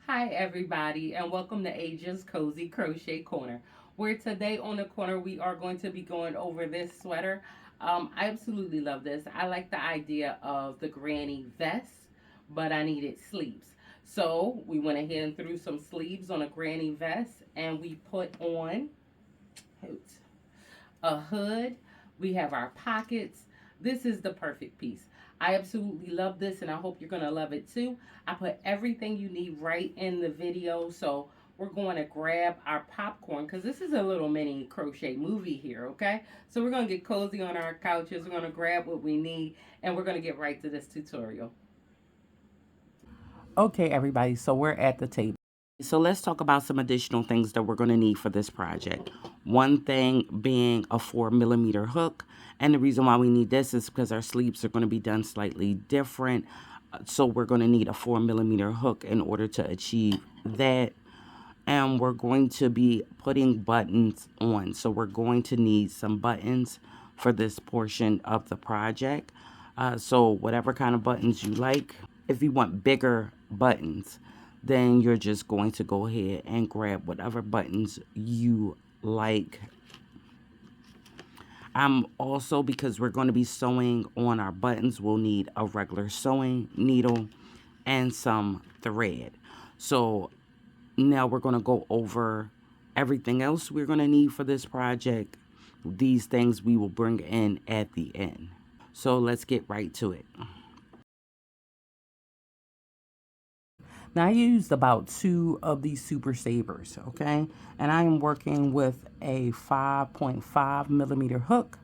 Hi everybody and welcome to Asia's Cozy Crochet Corner, where today on the corner we are going to be going over this sweater. I absolutely love this. I like the idea of the granny vest, but I needed sleeves. So we went ahead and threw some sleeves on a granny vest and we put on a hood. We have our pockets. This is the perfect piece. I absolutely love this and I hope you're going to love it too. I put everything you need right in the video. So we're going to grab our popcorn because this is a little mini crochet movie here, okay? So we're going to get cozy on our couches. We're going to grab what we need and we're going to get right to this tutorial. Okay, everybody, so we're at the table. So let's talk about some additional things that we're going to need for this project. One thing being a 4mm hook. And the reason why we need this is because our sleeves are going to be done slightly different. So we're going to need a 4mm hook in order to achieve that. And we're going to be putting buttons on. So we're going to need some buttons for this portion of the project. So whatever kind of buttons you like. If you want bigger buttons, then you're just going to go ahead and grab whatever buttons you like. Also, because we're going to be sewing on our buttons, we'll need a regular sewing needle and some thread. So now we're going to go over everything else we're going to need for this project. These things we will bring in at the end. So let's get right to it. Now I used about 2 of these super sabers, okay? And I am working with a 5.5mm hook.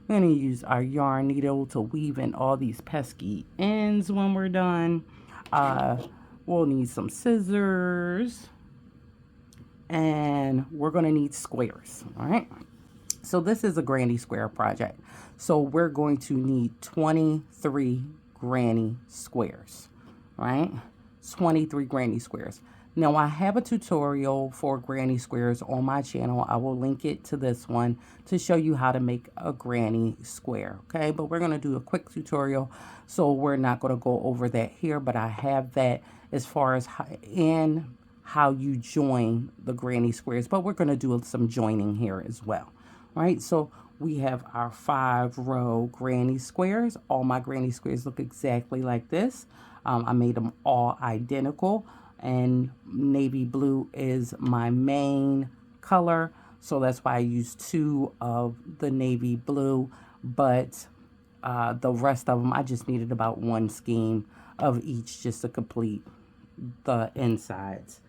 We're going to use our yarn needle to weave in all these pesky ends when we're done. We'll need some scissors. And we're going to need squares, all right? So this is a granny square project. So we're going to need 23 granny squares, right? 23 granny squares. Now I have a tutorial for granny squares on my channel. I will link it to this one to show you how to make a granny square, okay? But we're going to do a quick tutorial, so we're not going to go over that here, but I have that as far as how you join the granny squares, but we're going to do some joining here as well, right? So we have our 5-row granny squares. All my granny squares look exactly like this. I made them all identical, and navy blue is my main color, so that's why I used 2 of the navy blue, but the rest of them I just needed about 1 skein of each just to complete the insides.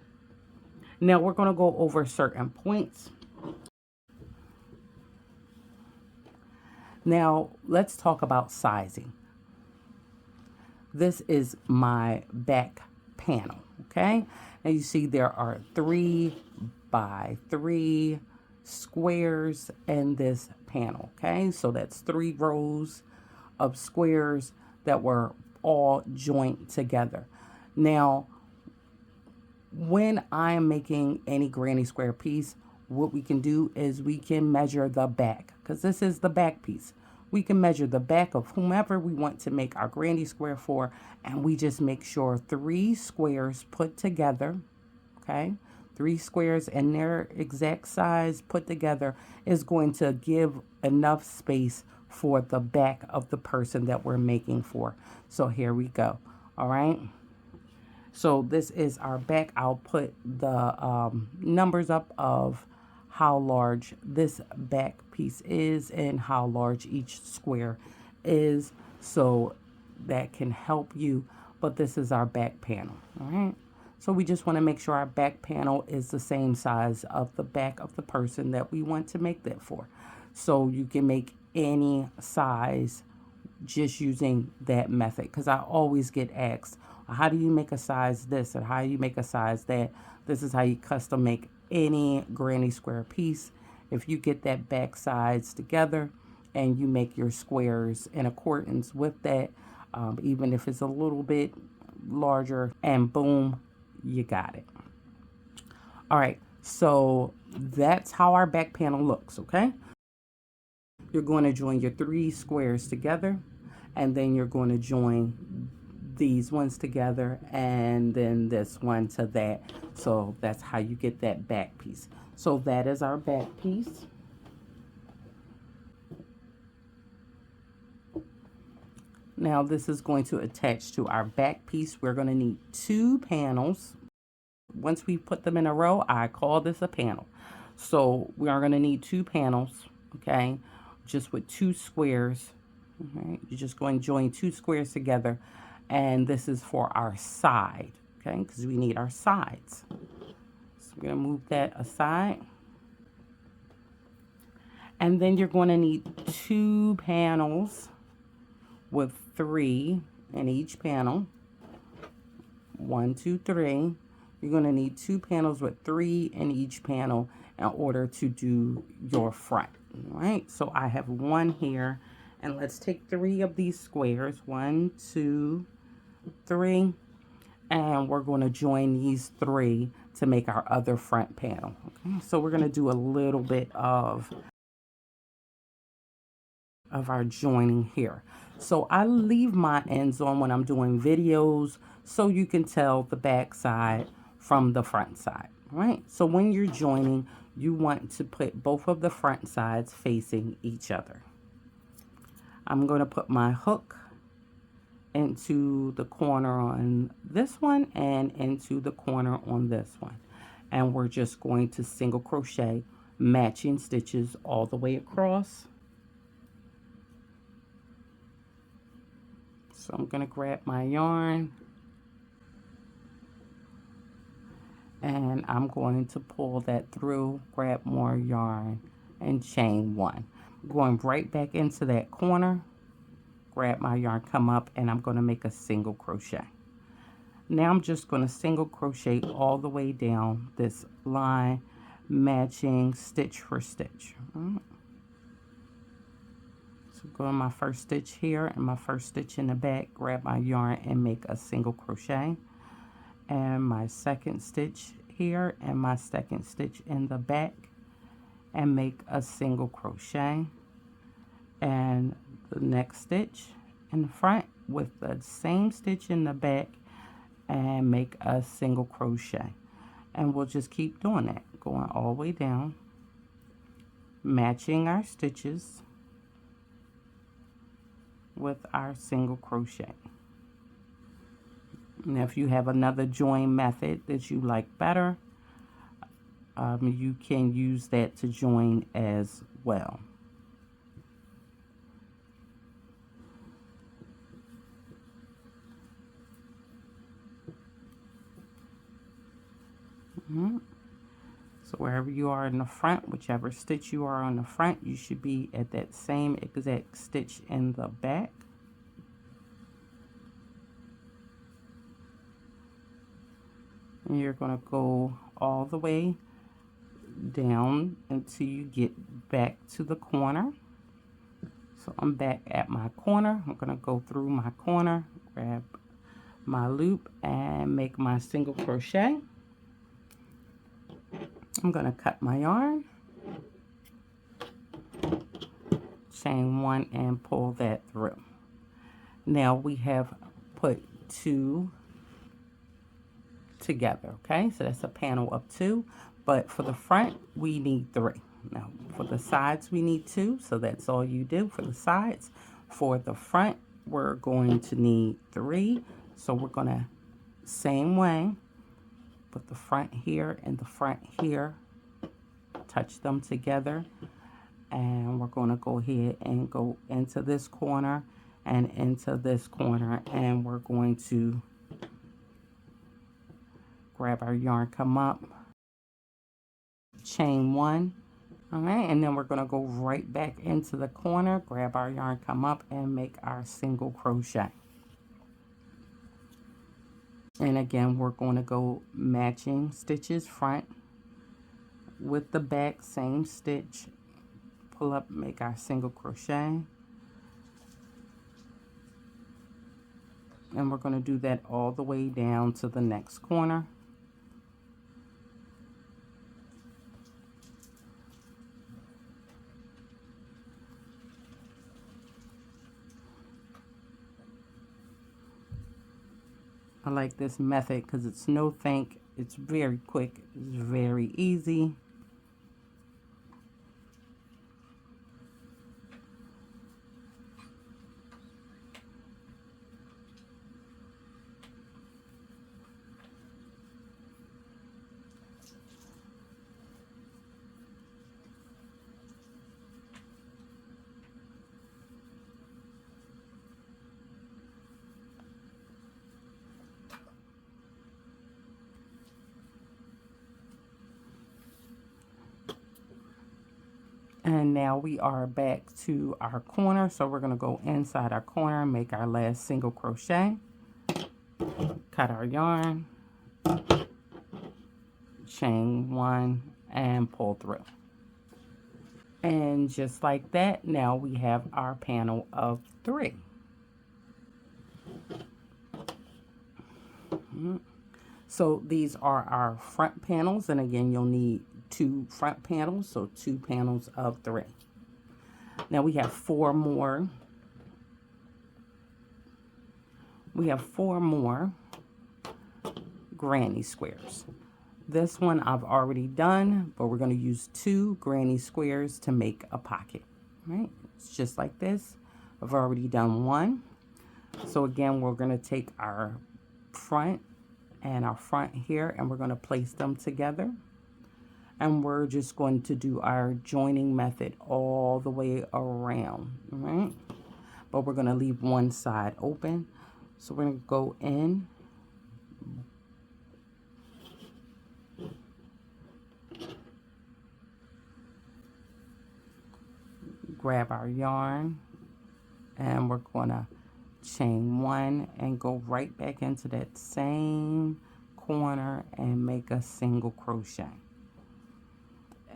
Now we're going to go over certain points. Now let's talk about sizing. This is my back panel, okay? And you see there are 3 by 3 squares in this panel, okay? So that's 3 rows of squares that were all joined together. Now, when I'm making any granny square piece, what we can do is we can measure the back, because this is the back piece. We can measure the back of whomever we want to make our granny square for, and we just make sure 3 squares put together, okay? 3 squares and their exact size put together is going to give enough space for the back of the person that we're making for. So here we go, all right? So this is our back. I'll put the numbers up of how large this back piece is and how large each square is, so that can help you. But this is our back panel, all right? So we just want to make sure our back panel is the same size of the back of the person that we want to make that for. So you can make any size just using that method, because I always get asked, how do you make a size this or how do you make a size that? This is how you custom make any granny square piece. If you get that back sides together and you make your squares in accordance with that, even if it's a little bit larger, and boom, you got it. All right, so that's how our back panel looks, okay? You're going to join your 3 squares together, and then you're going to join these ones together and then this one to that. So that's how you get that back piece. So that is our back piece. Now this is going to attach to our back piece. We're going to need 2 panels. Once we put them in a row, I call this a panel. So we are going to need 2 panels, okay, just with 2 squares. Okay, you're just going to join 2 squares together, and this is for our side, okay, because we need our sides. So we're going to move that aside. And then you're going to need 2 panels with 3 in each panel. 1, 2, 3. You're going to need 2 panels with 3 in each panel in order to do your front. All right, so I have 1 here, and let's take 3 of these squares. 1, 2, 3, and we're going to join these 3 to make our other front panel. Okay, so we're going to do a little bit of our joining here. So I leave my ends on when I'm doing videos so you can tell the back side from the front side, right? So when you're joining, you want to put both of the front sides facing each other. I'm going to put my hook into the corner on this one and into the corner on this one. And we're just going to single crochet matching stitches all the way across. So I'm going to grab my yarn and I'm going to pull that through, grab more yarn and chain 1. Going right back into that corner, grab my yarn, come up, and I'm going to make a single crochet. Now I'm just going to single crochet all the way down this line, matching stitch for stitch. So go to my first stitch here and my first stitch in the back, grab my yarn and make a single crochet, and my second stitch here and my second stitch in the back and make a single crochet, and the next stitch in the front with the same stitch in the back and make a single crochet. And we'll just keep doing that, going all the way down, matching our stitches with our single crochet. Now if you have another join method that you like better, you can use that to join as well. So wherever you are in the front, whichever stitch you are on the front, you should be at that same exact stitch in the back. And you're going to go all the way down until you get back to the corner. So I'm back at my corner. I'm going to go through my corner, grab my loop and make my single crochet. I'm going to cut my yarn, chain 1 and pull that through. Now we have put 2 together, okay? So that's a panel of 2, but for the front we need 3. Now for the sides we need 2, so that's all you do for the sides. For the front we're going to need 3, so we're going to, same way, put the front here and the front here, touch them together, and we're going to go ahead and go into this corner and into this corner, and we're going to grab our yarn, come up, chain 1, all right, and then we're going to go right back into the corner, grab our yarn, come up, and make our single crochet. And again, we're going to go matching stitches, front with the back, same stitch, pull up, make our single crochet. And we're going to do that all the way down to the next corner. I like this method because it's no think. It's very quick. It's very easy. And now we are back to our corner. So we're going to go inside our corner and make our last single crochet. Cut our yarn, chain 1, and pull through. And just like that, now we have our panel of 3. So these are our front panels, and again, you'll need 2 front panels, so 2 panels of 3. Now we have 4 more. We have 4 more granny squares. This one I've already done, but we're going to use 2 granny squares to make a pocket. Right? It's just like this. I've already done 1. So again, we're going to take our front and our front here, and we're going to place them together. And we're just going to do our joining method all the way around, right? But we're going to leave one side open. So we're going to go in, grab our yarn, and we're going to chain 1 and go right back into that same corner and make a single crochet.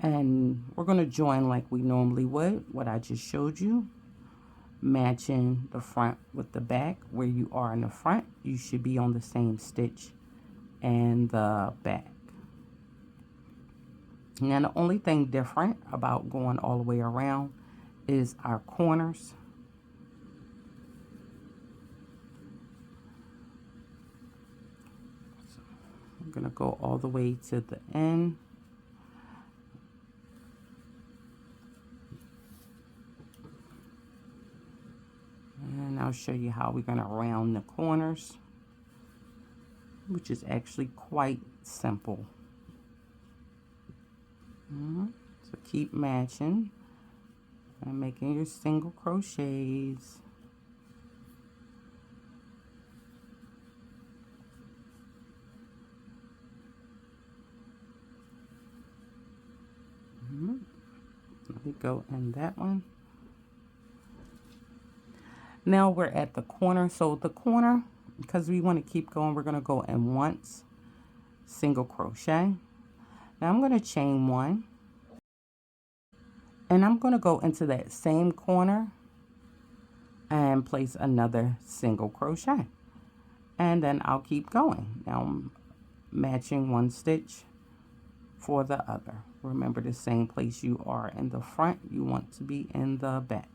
And we're going to join like we normally would, what I just showed you, matching the front with the back. Where you are in the front, you should be on the same stitch and the back. Now the only thing different about going all the way around is our corners. So I'm going to go all the way to the end. And I'll show you how we're going to round the corners, which is actually quite simple. So keep matching and making your single crochets. Let me go in that one. Now we're at the corner. So the corner, because we want to keep going, we're going to go in once, single crochet. Now I'm going to chain 1, and I'm going to go into that same corner and place another single crochet, and then I'll keep going. Now I'm matching one stitch for the other. Remember, the same place you are in the front, you want to be in the back.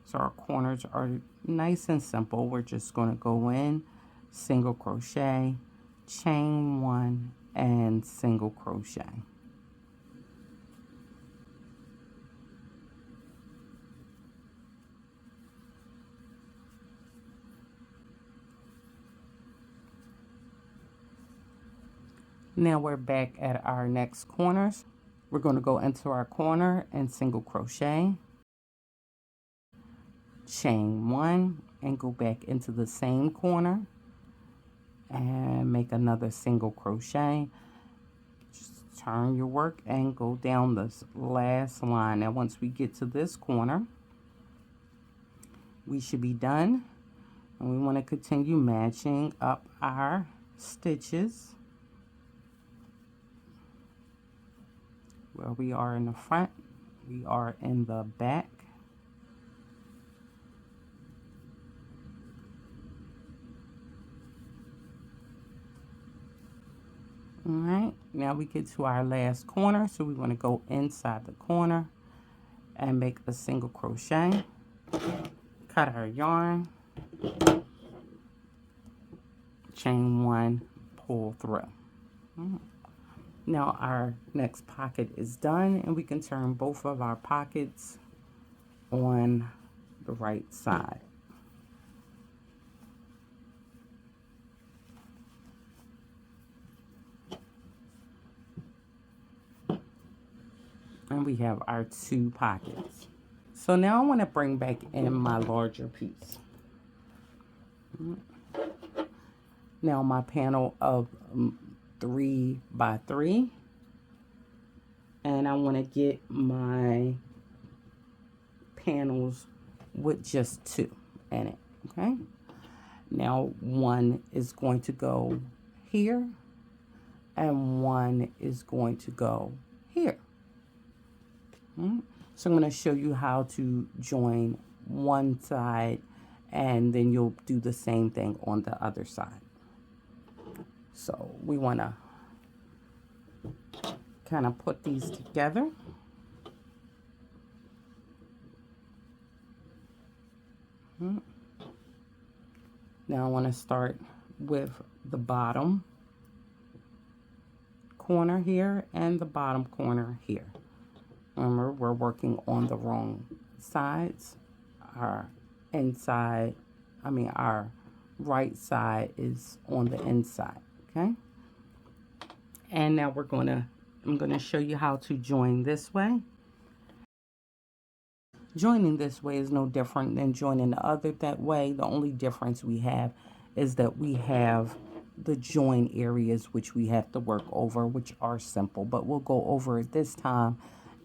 So our corners are nice and simple. We're just going to go in, single crochet, chain 1, and single crochet. Now we're back at our next corners. We're going to go into our corner and single crochet, chain 1, and go back into the same corner and make another single crochet. Just turn your work and go down this last line. Now once we get to this corner, we should be done, and we want to continue matching up our stitches. Where we are in the front, we are in the back. All right, now we get to our last corner, so we want to go inside the corner and make a single crochet. Cut our yarn, chain 1, pull through. Now our next pocket is done, and we can turn both of our pockets on the right side. And we have our 2 pockets. So now I want to bring back in my larger piece. Now my panel of 3 by 3, and I want to get my panels with just 2 in it. Okay, now one is going to go here and one is going to go here. So I'm going to show you how to join one side, and then you'll do the same thing on the other side. So we want to kind of put these together. Now I want to start with the bottom corner here and the bottom corner here. Remember, we're working on the wrong sides. Our our right side is on the inside, okay? And now I'm gonna show you how to join this way. Joining this way is no different than joining the other that way. The only difference we have is that we have the join areas which we have to work over, which are simple, but we'll go over it this time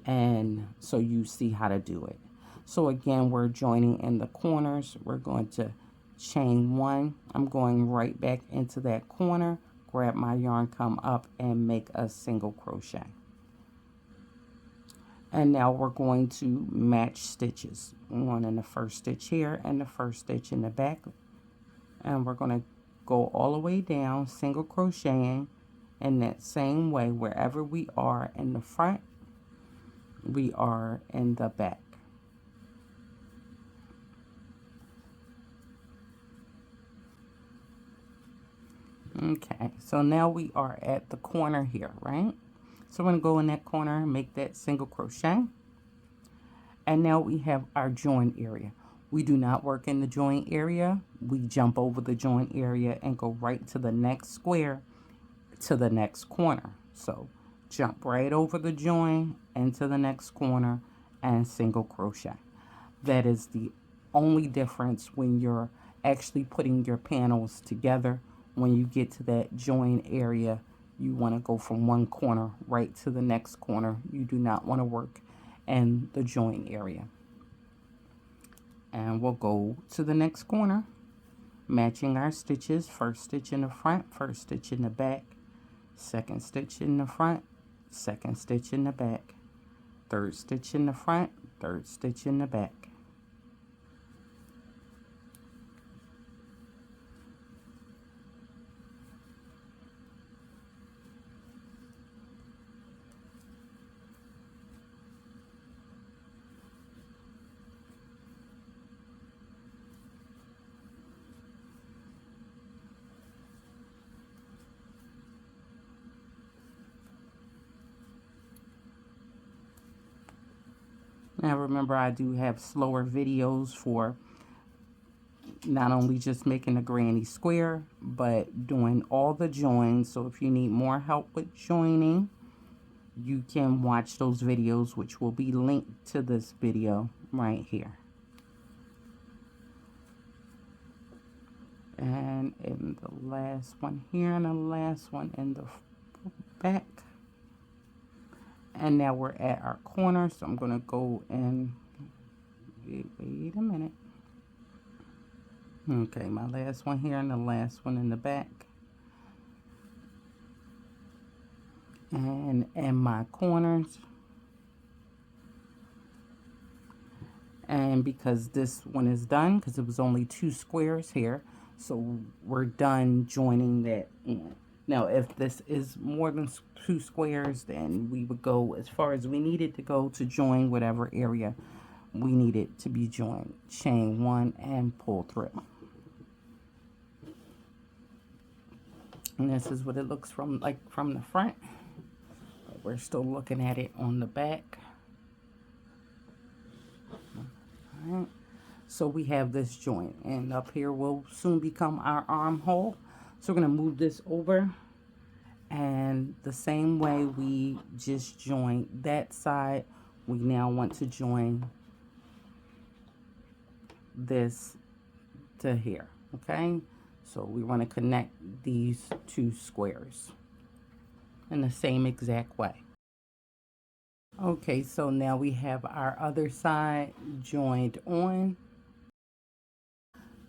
and so you see how to do it. So again, we're joining in the corners. We're going to chain 1. I'm going right back into that corner, grab my yarn, come up and make a single crochet. And now we're going to match stitches. One in the first stitch here and the first stitch in the back. And we're going to go all the way down, single crocheting in that same way. Wherever we are in the front, we are in the back. Okay, so now we are at the corner here, right? So we're going to go in that corner and make that single crochet. And now we have our join area. We do not work in the join area. We jump over the join area and go right to the next square, to the next corner. So jump right over the join into the next corner and single crochet. That is the only difference when you're actually putting your panels together. When you get to that join area, you want to go from one corner right to the next corner. You do not want to work in the join area. And we'll go to the next corner, matching our stitches. First stitch in the front, first stitch in the back, second stitch in the front, second stitch in the back, third stitch in the front, third stitch in the back. Now remember, I do have slower videos for not only just making a granny square, but doing all the joins. So if you need more help with joining, you can watch those videos, which will be linked to this video right here. And in the last one here, and the last one in the back. And now we're at our corner, so I'm going to go and wait a minute. Okay, my last one here and the last one in the back. And in my corners. And because this one is done, because it was only 2 squares here, so we're done joining that in. Now, if this is more than 2 squares, then we would go as far as we needed to go to join whatever area we needed to be joined. Chain 1 and pull through. And this is what it looks from the front. But we're still looking at it on the back. All right. So we have this joint, and up here will soon become our armhole. So we're going to move this over, and the same way we just joined that side, we now want to join this to here. Okay, so we want to connect these two squares in the same exact way. Okay, so now we have our other side joined on,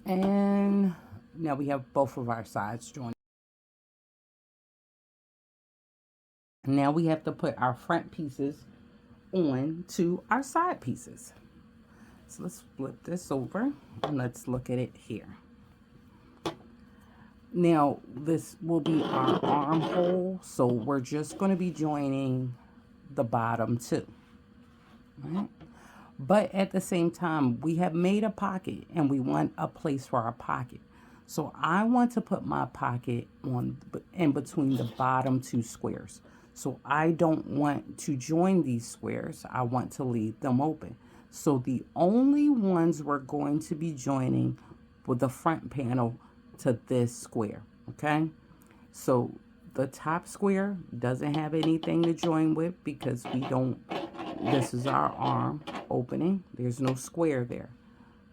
and now we have both of our sides joined. Now we have to put our front pieces on to our side pieces. So let's flip this over and let's look at it here. Now this will be our armhole, so we're just going to be joining the bottom two. Right? But at the same time, we have made a pocket and we want a place for our pocket. So I want to put my pocket on in between the bottom two squares. So I don't want to join these squares. I want to leave them open. So the only ones we're going to be joining with the front panel to this square. Okay, so the top square doesn't have anything to join with because we don't, this is our arm opening. There's no square there.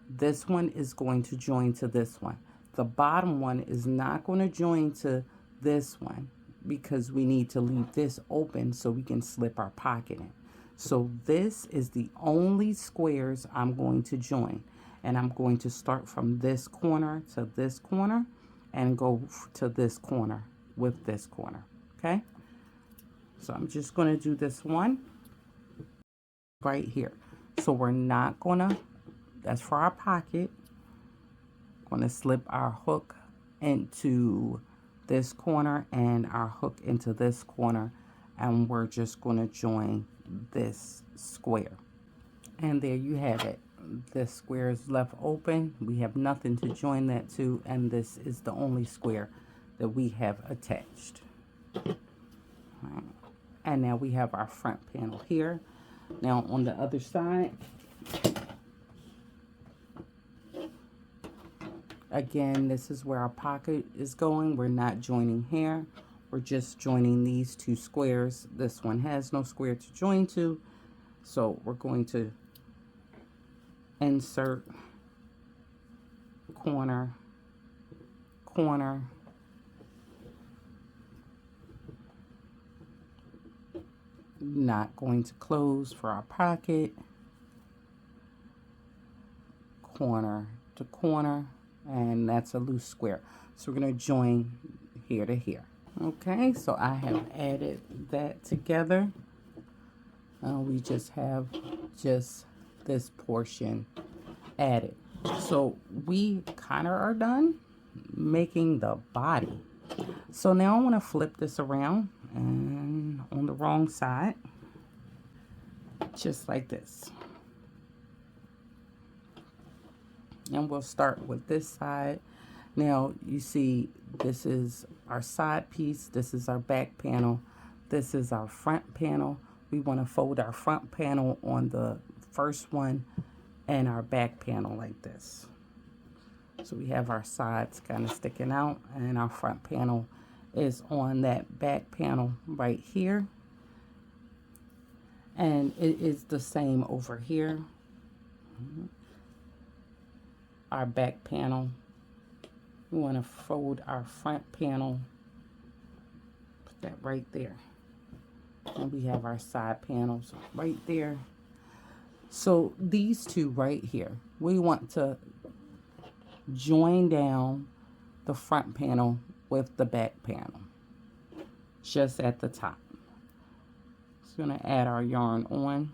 This one is going to join to this one. The bottom one is not going to join to this one because we need to leave this open so we can slip our pocket in. So this is the only squares I'm going to join. And I'm going to start from this corner to this corner and go to this corner with this corner. Okay, so I'm just going to do this one right here. So we're not gonna, that's for our pocket, going to slip our hook into this corner and our hook into this corner, and we're just going to join this square. And there you have it. This square is left open. We have nothing to join that to, and this is the only square that we have attached. Right. And now we have our front panel here. Now on the other side, again, this is where our pocket is going. We're not joining here. We're just joining these two squares. This one has no square to join to, so we're going to insert corner, corner, not going to close for our pocket, corner to corner, and that's a loose square. So we're going to join here to here. Okay, so I have added that together. We just have just this portion added. So we kind of are done making the body. So now I want to flip this around and on the wrong side, just like this. And we'll start with this side. Now you see this is our side piece, this is our back panel, this is our front panel. We want to fold our front panel on the first one and our back panel like this. So we have our sides kind of sticking out, and our front panel is on that back panel right here. And it is the same over here. Our back panel, we want to fold our front panel, put that right there. And we have our side panels right there. So these two right here, we want to join down the front panel with the back panel, just at the top. So we're going to add our yarn on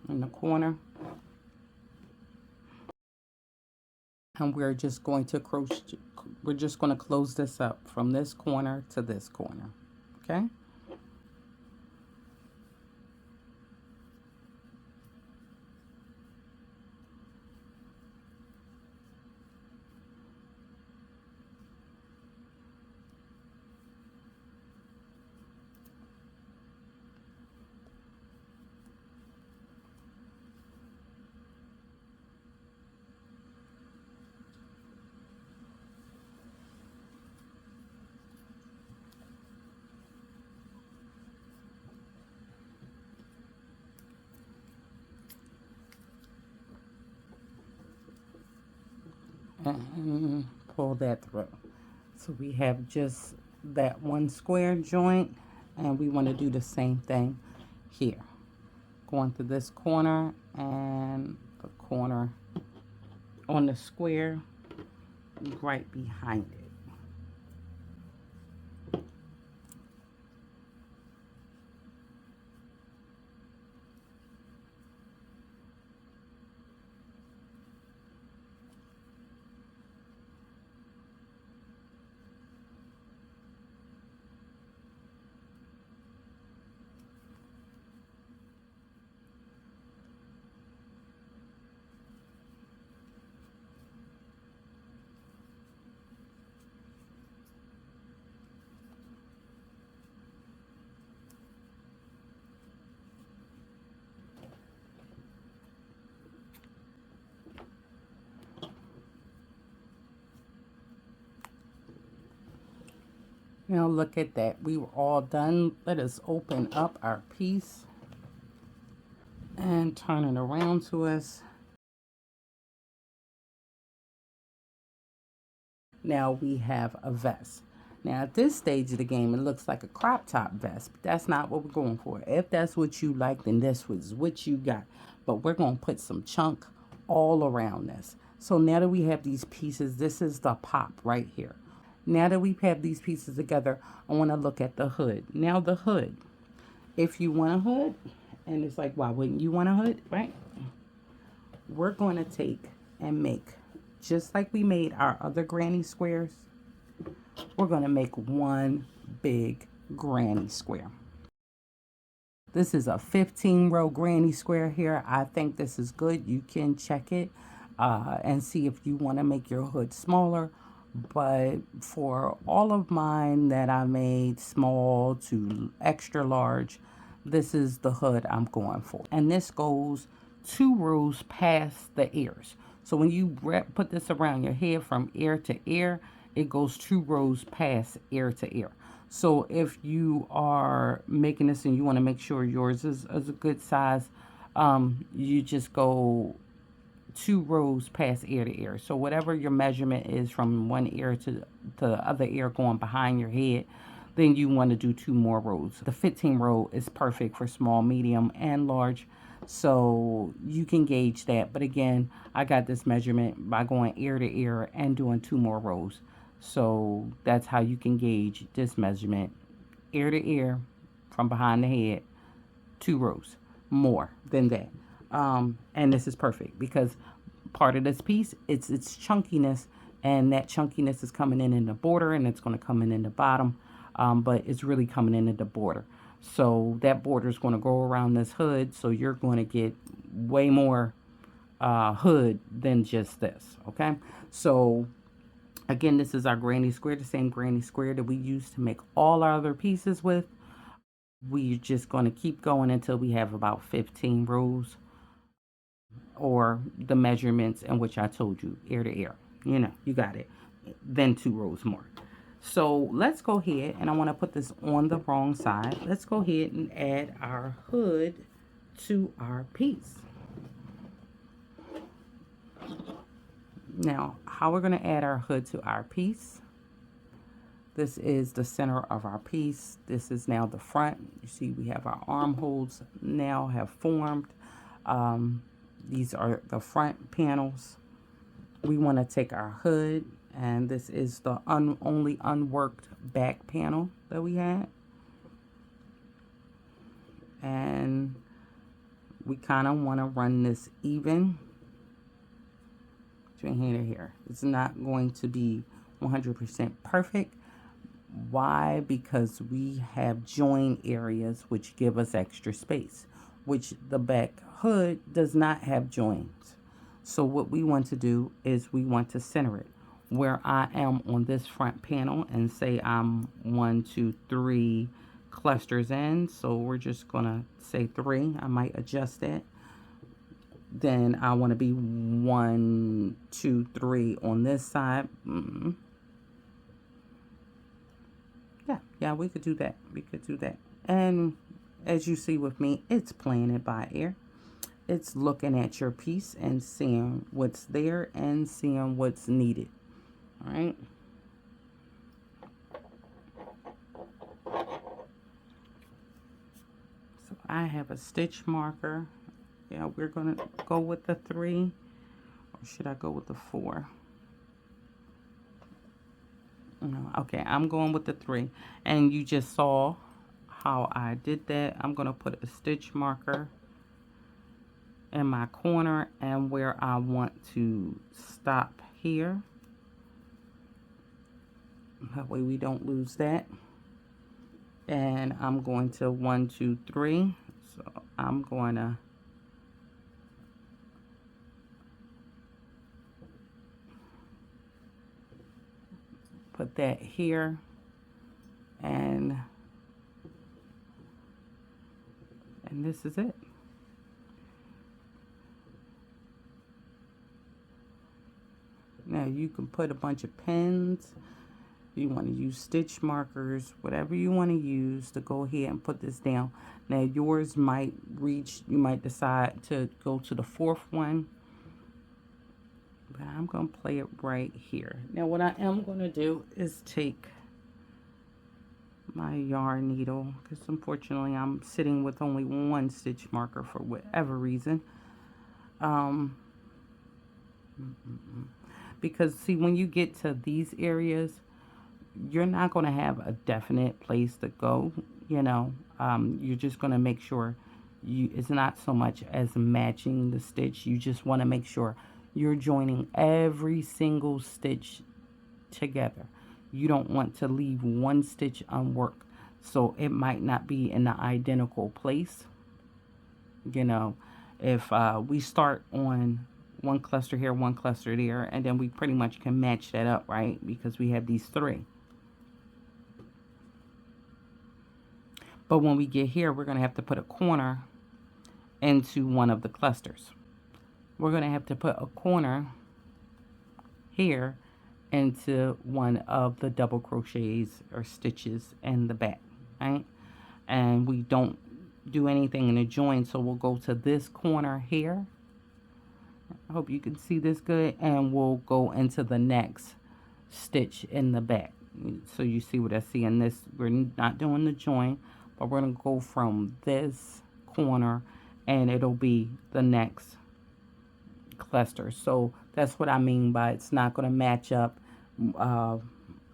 in the corner. And we're just going to crochet, we're just going to close this up from this corner to this corner, okay? and pull that through. So we have just that one square joint, and we want to do the same thing here. Going through this corner and the corner on the square right behind it. Now look at that. We were all done. Let us open up our piece and turn it around to us. Now we have a vest. Now at this stage of the game, it looks like a crop top vest, but that's not what we're going for. If that's what you like, then this was what you got. But we're going to put some chunk all around this. So now that we have these pieces, this is the pop right here. Now that we have these pieces together, I want to look at the hood. Now the hood, if you want a hood, and it's like, why wouldn't you want a hood, right? We're going to take and make, just like we made our other granny squares, we're going to make one big granny square. This is a 15-row granny square here. I think this is good. You can check it and see if you want to make your hood smaller. But for all of mine that I made small to extra large, this is the hood I'm going for. And this goes 2 rows past the ears. So when you put this around your head from ear to ear, it goes 2 rows past ear to ear. So if you are making this and you want to make sure yours is a good size, you just go 2 rows past ear to ear. So whatever your measurement is from one ear to the other ear going behind your head, then you want to do 2 more rows. The 15 row is perfect for small, medium, and large. So you can gauge that. But again, I got this measurement by going ear to ear and doing 2 more rows. So that's how you can gauge this measurement. Ear to ear from behind the head, 2 rows more than that. And this is perfect because part of this piece, it's chunkiness, and that chunkiness is coming in the border, and it's going to come in the bottom, but it's really coming in at the border. So that border is going to go around this hood, so you're going to get way more hood than just this, okay? So again, this is our granny square, the same granny square that we used to make all our other pieces with. We're just going to keep going until we have about 15 rows, or the measurements in which I told you, ear to ear. You know, you got it. Then 2 rows more. So let's go ahead, and I want to put this on the wrong side. Let's go ahead and add our hood to our piece. Now, how we're going to add our hood to our piece. This is the center of our piece. This is now the front. You see we have our armholes now have formed. These are the front panels. We want to take our hood, and this is the only unworked back panel that we had. And we kind of want to run this even between here to here. It's not going to be 100% perfect. Why? Because we have join areas which give us extra space, which the back hood does not have joins. So what we want to do is we want to center it where I am on this front panel, and say I'm 1, 2, 3 clusters in. So we're just gonna say 3. I might adjust that. Then I want to be 1, 2, 3 on this side. Yeah, we could do that. We could do that. And as you see with me, it's playing it by ear. it's looking at your piece and seeing what's there and seeing what's needed. All right. So I have a stitch marker. Yeah, we're going to go with the 3, or should I go with the 4? No, okay, I'm going with the 3. And you just saw how I did that. I'm going to put a stitch marker in my corner and where I want to stop here. That way we don't lose that. And I'm going to 1, 2, 3. So I'm going to put that here, and this is it. Now you can put a bunch of pins. You want to use stitch markers, whatever you want to use to go ahead and put this down. Now yours might reach, you might decide to go to the 4th one, but I'm going to play it right here. Now what I am going to do is take my yarn needle, because unfortunately I'm sitting with only 1 stitch marker for whatever reason. Because see, when you get to these areas, you're not going to have a definite place to go, you know. You're just going to make sure it's not so much as matching the stitch. You just want to make sure you're joining every single stitch together. You don't want to leave one stitch unworked, so it might not be in the identical place. You know, if we start on one cluster here, one cluster there, and then we pretty much can match that up, right? Because we have these 3. But when we get here, we're going to have to put a corner into one of the clusters. We're going to have to put a corner here into one of the double crochets or stitches in the back, right? And we don't do anything in the join, so we'll go to this corner here. I hope you can see this good, and we'll go into the next stitch in the back. So you see what I see in this. We're not doing the join, but we're going to go from this corner and it'll be the next cluster. So that's what I mean by it's not going to match up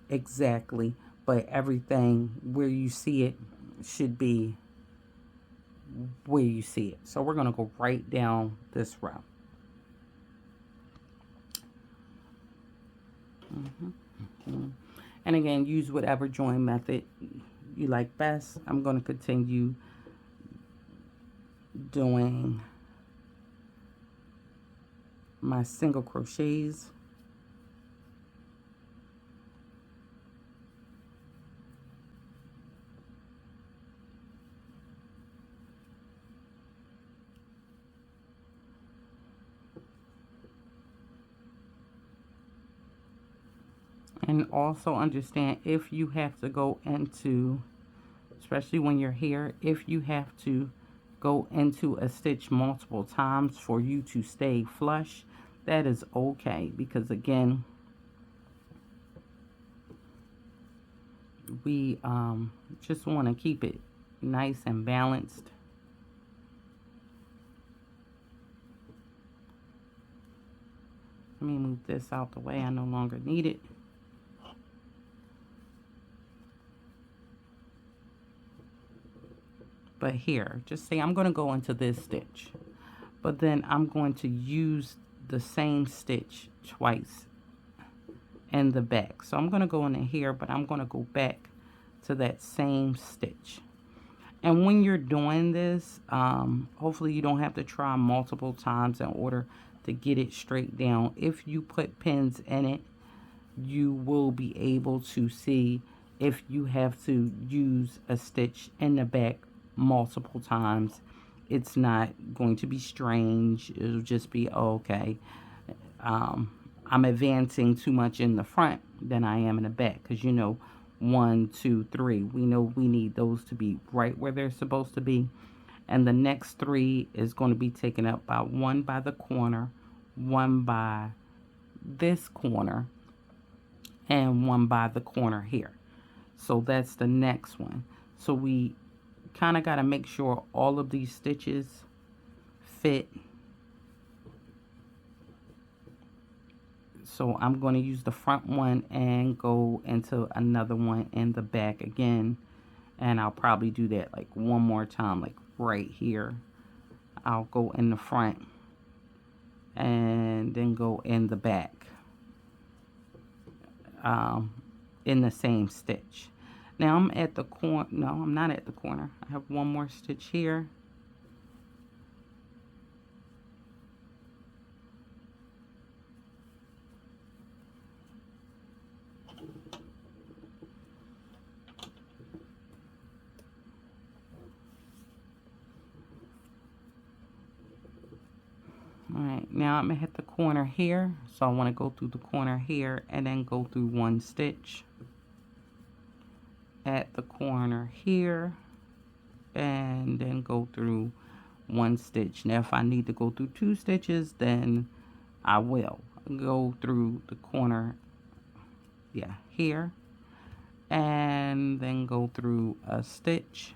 exactly, but everything where you see it should be where you see it. So we're going to go right down this row. And again, use whatever join method you like best. I'm going to continue doing my single crochets. And also understand, if you have to go into, especially when you're here, if you have to go into a stitch multiple times for you to stay flush, that is okay, because again, we just want to keep it nice and balanced. Let me move this out the way. I no longer need it. But here, just say I'm going to go into this stitch, but then I'm going to use the same stitch twice in the back. So I'm going to go into here, but I'm going to go back to that same stitch. And when you're doing this, hopefully you don't have to try multiple times in order to get it straight down. If you put pins in it, you will be able to see if you have to use a stitch in the back multiple times. It's not going to be strange. It'll just be, oh, okay, I'm advancing too much in the front than I am in the back, because you know, 1, 2, 3, we know we need those to be right where they're supposed to be, And the next 3 is going to be taken up by 1 by the corner, 1 by this corner, and 1 by the corner here. So that's the next one. So we kind of got to make sure all of these stitches fit. So I'm going to use the front one and go into another one in the back again. And I'll probably do that like one more time, like right here. I'll go in the front and then go in the back in the same stitch. Now I'm at the corner. No, I'm not at the corner. I have one more stitch here. Alright, now I'm at the corner here, so I want to go through the corner here and then go through one stitch at the corner here and then go through one stitch. Now if I need to go through 2 stitches, then I will go through the corner, yeah, here, and then go through a stitch.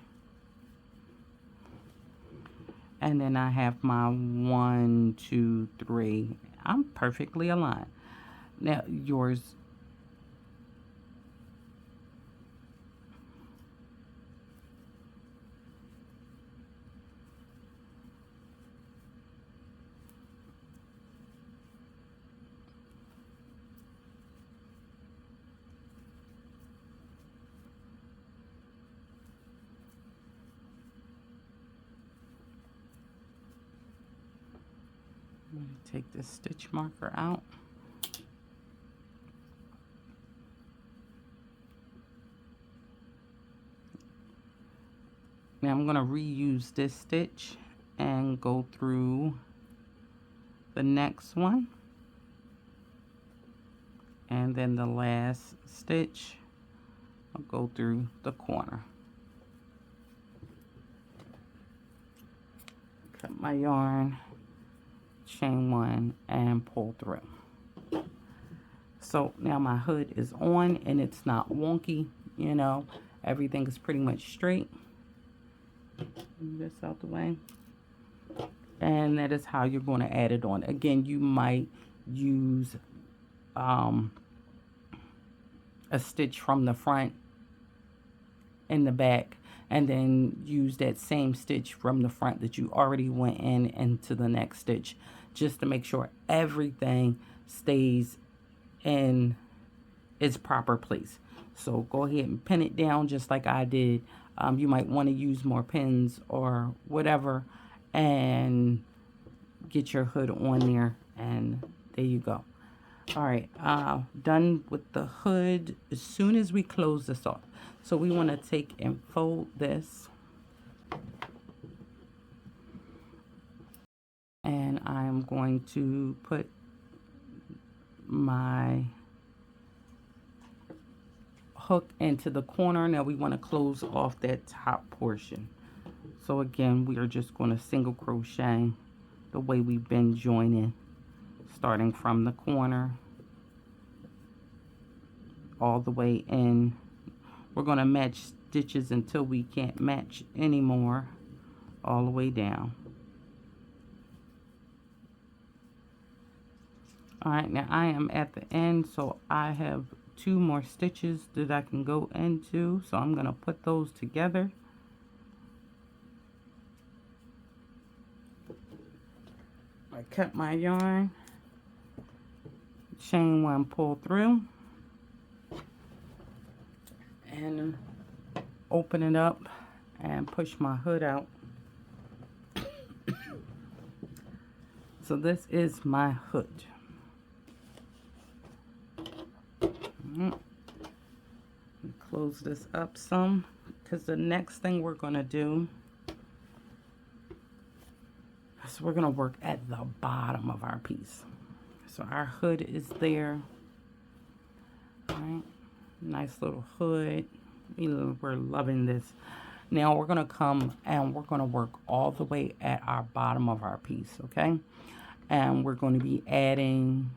And then I have my 1, 2, 3. I'm perfectly aligned. Now yours. I'm going to take this stitch marker out. Now I'm going to reuse this stitch and go through the next one. And then the last stitch, I'll go through the corner. Cut my yarn, chain 1, and pull through. So now my hood is on and it's not wonky, you know, everything is pretty much straight. Move this out the way. And that is how you're going to add it on. Again, you might use a stitch from the front and the back, and then use that same stitch from the front that you already went in into the next stitch, just to make sure everything stays in its proper place. So go ahead and pin it down just like I did. You might want to use more pins or whatever and get your hood on there, and there you go. All right, done with the hood. As soon as we close this off, so we want to take and fold this, and I'm going to put my hook into the corner. Now we want to close off that top portion. So again, we are just going to single crochet the way we've been joining, starting from the corner all the way in. We're going to match stitches until we can't match anymore, all the way down. All right, now I am at the end, so I have 2 more stitches that I can go into, so I'm going to put those together. I cut my yarn, chain 1, pull through, and open it up and push my hood out. So this is my hood. Close this up some, because the next thing we're going to do is we're going to work at the bottom of our piece. So our hood is there. All right, nice little hood. We're loving this. Now we're going to come and we're going to work all the way at our bottom of our piece, okay? And we're going to be adding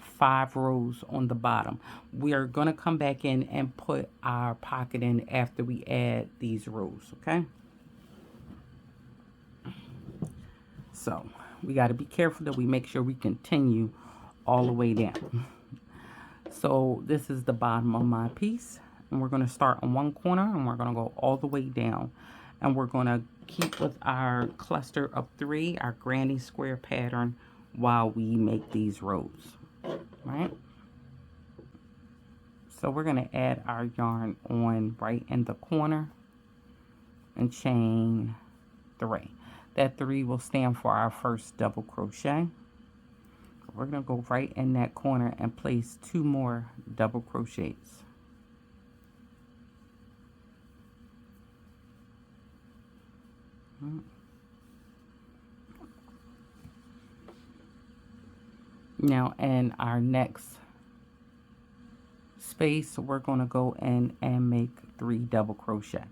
5 rows on the bottom. We are going to come back in and put our pocket in after we add these rows, okay? So we got to be careful that we make sure we continue all the way down. So this is the bottom of my piece, and we're going to start on one corner and we're going to go all the way down, and we're going to keep with our cluster of 3, our granny square pattern, while we make these rows, right? So we're going to add our yarn on right in the corner and chain 3. That 3 will stand for our first double crochet. We're going to go right in that corner and place 2 more double crochets. Now in our next space, we're going to go in and make 3 double crochet.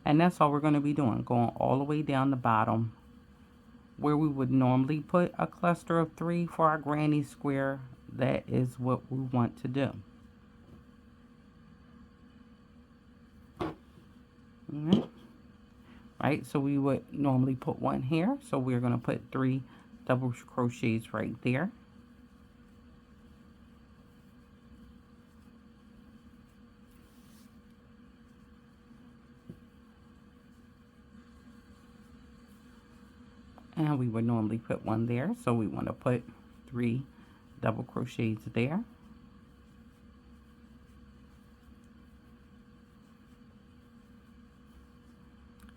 And that's all we're going to be doing, going all the way down the bottom where we would normally put a cluster of 3 for our granny square. That is what we want to do. Right, so we would normally put 1 here, so we're going to put 3 double crochets right there. And we would normally put 1 there, so we want to put 3 double crochets there.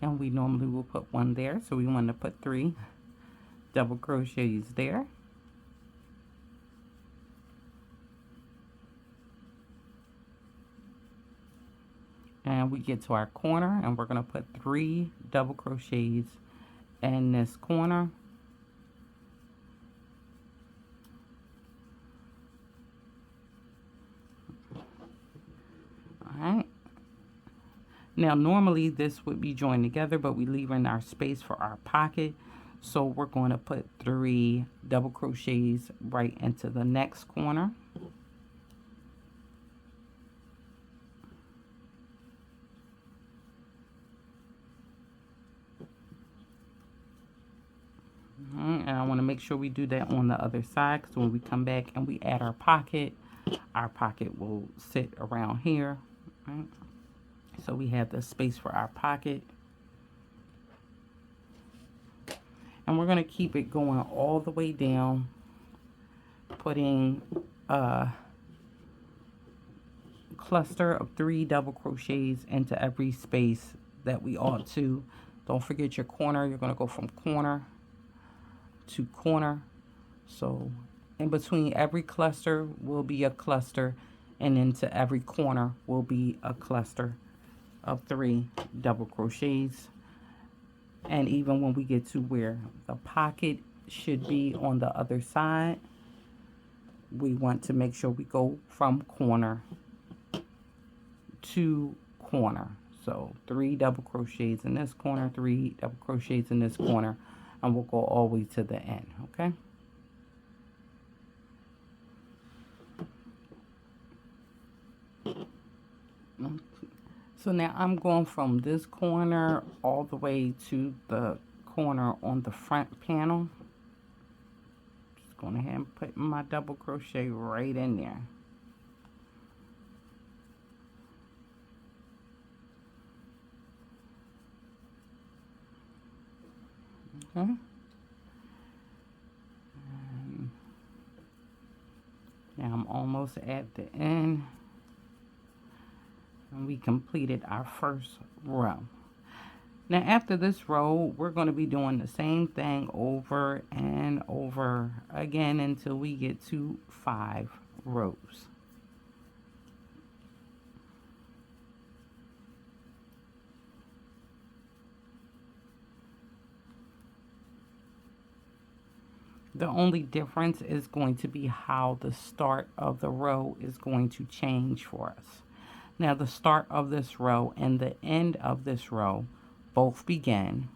And we normally will put 1 there, so we want to put 3 double crochets there. And we get to our corner, and we're going to put 3 double crochets in this corner. Alright. Now normally this would be joined together, but we leave in our space for our pocket. So we're going to put 3 double crochets right into the next corner. And I want to make sure we do that on the other side, because when we come back and we add our pocket will sit around here, right? So we have the space for our pocket. And we're going to keep it going all the way down, putting a cluster of 3 double crochets into every space that we ought to. Don't forget your corner. You're going to go from corner to corner. So in between every cluster will be a cluster, and into every corner will be a cluster of 3 double crochets. And even when we get to where the pocket should be on the other side, we want to make sure we go from corner to corner. So 3 double crochets in this corner, 3 double crochets in this corner, and we'll go all the way to the end, okay? So now I'm going from this corner all the way to the corner on the front panel. Just going ahead and put my double crochet right in there. Okay. Now I'm almost at the end. And we completed our first row. Now after this row, we're going to be doing the same thing over and over again until we get to 5 rows. The only difference is going to be how the start of the row is going to change for us. Now the start of this row and the end of this row both begin,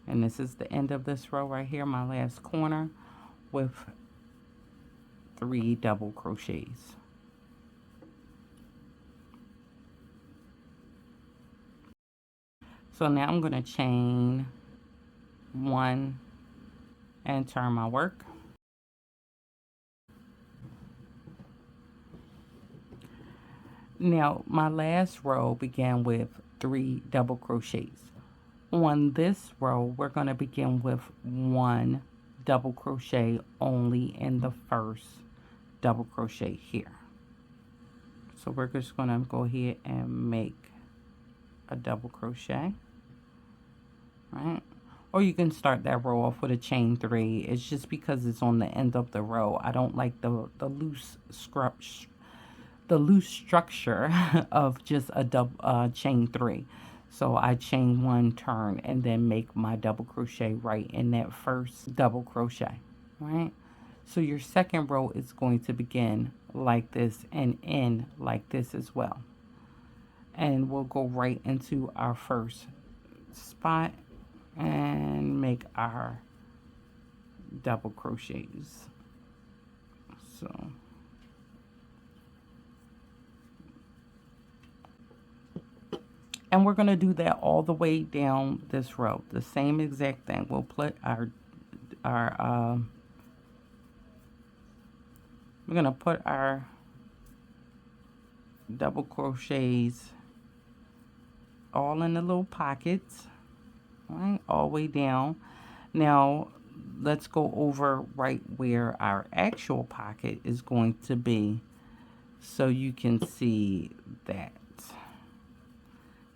and this is the end of this row right here, my last corner, with 3 double crochets. So now I'm going to chain 1 and turn my work. Now my last row began with 3 double crochets. On this row, we're going to begin with 1 double crochet only in the first double crochet here. So we're just going to go ahead and make a double crochet, right? Or you can start that row off with a chain 3. It's just because it's on the end of the row. I don't like the loose structure of just a double chain 3. So I chain 1, turn, and then make my double crochet right in that first double crochet, right? So your second row is going to begin like this and end like this as well. And we'll go right into our first spot and make our double crochets. So and we're going to do that all the way down this row. The same exact thing. We'll put our we're going to put our double crochets all in the little pockets, right, all the way down. Now let's go over right where our actual pocket is going to be so you can see that,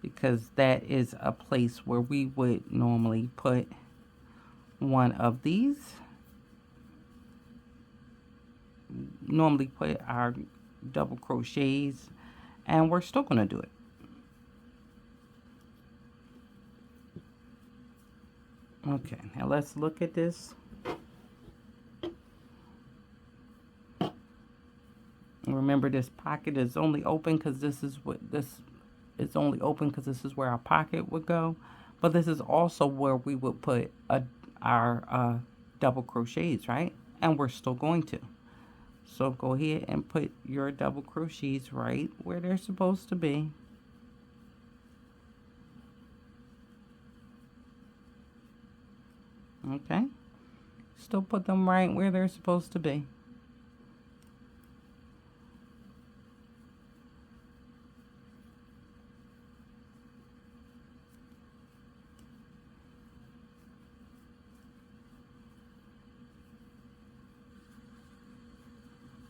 because that is a place where we would normally put one of these. Normally put our double crochets, and we're still going to do it. Okay, now let's look at this. Remember, this pocket is only open because this is what this it's only open because this is where our pocket would go, but this is also where we would put our double crochets, right? And we're still going to. So go ahead and put your double crochets right where they're supposed to be. Okay, still put them right where they're supposed to be.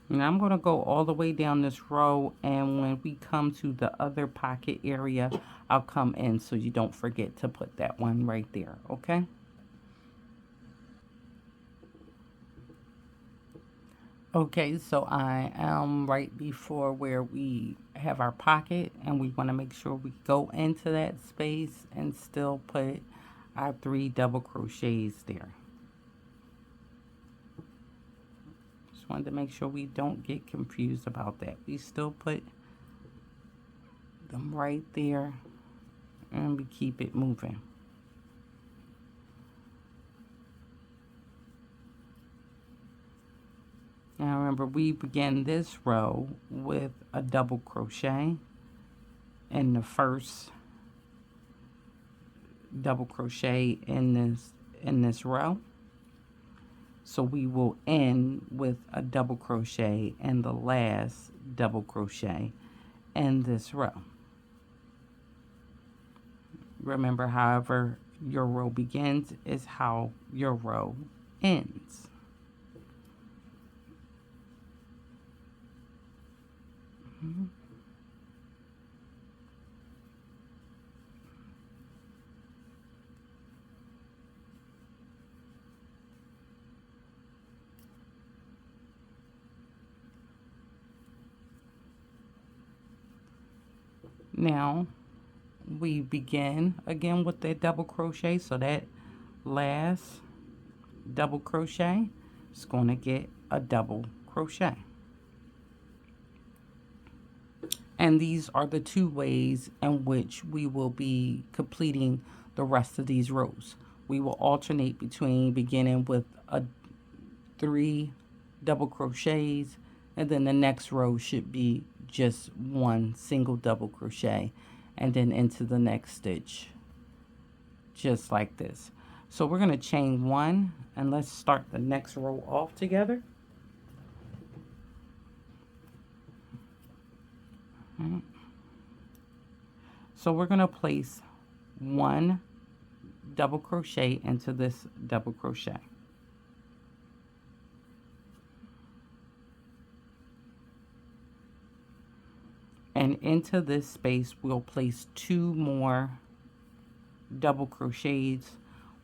Now I'm going to go all the way down this row, and when we come to the other pocket area, I'll come in so you don't forget to put that one right there, okay? Okay, so I am right before where we have our pocket, and we want to make sure we go into that space and still put our 3 double crochets there. Just wanted to make sure we don't get confused about that. We still put them right there, and we keep it moving. Now remember, we began this row with a double crochet in the first double crochet in this row. So we will end with a double crochet in the last double crochet in this row. Remember, however your row begins is how your row ends. Now we begin again with that double crochet, so that last double crochet is going to get a double crochet. And these are the 2 ways in which we will be completing the rest of these rows. We will alternate between beginning with 3 double crochets, and then the next row should be just 1 single double crochet, and then into the next stitch, just like this. So we're going to chain 1, and let's start the next row off together. So we're going to place 1 double crochet into this double crochet. And into this space, we'll place 2 more double crochets,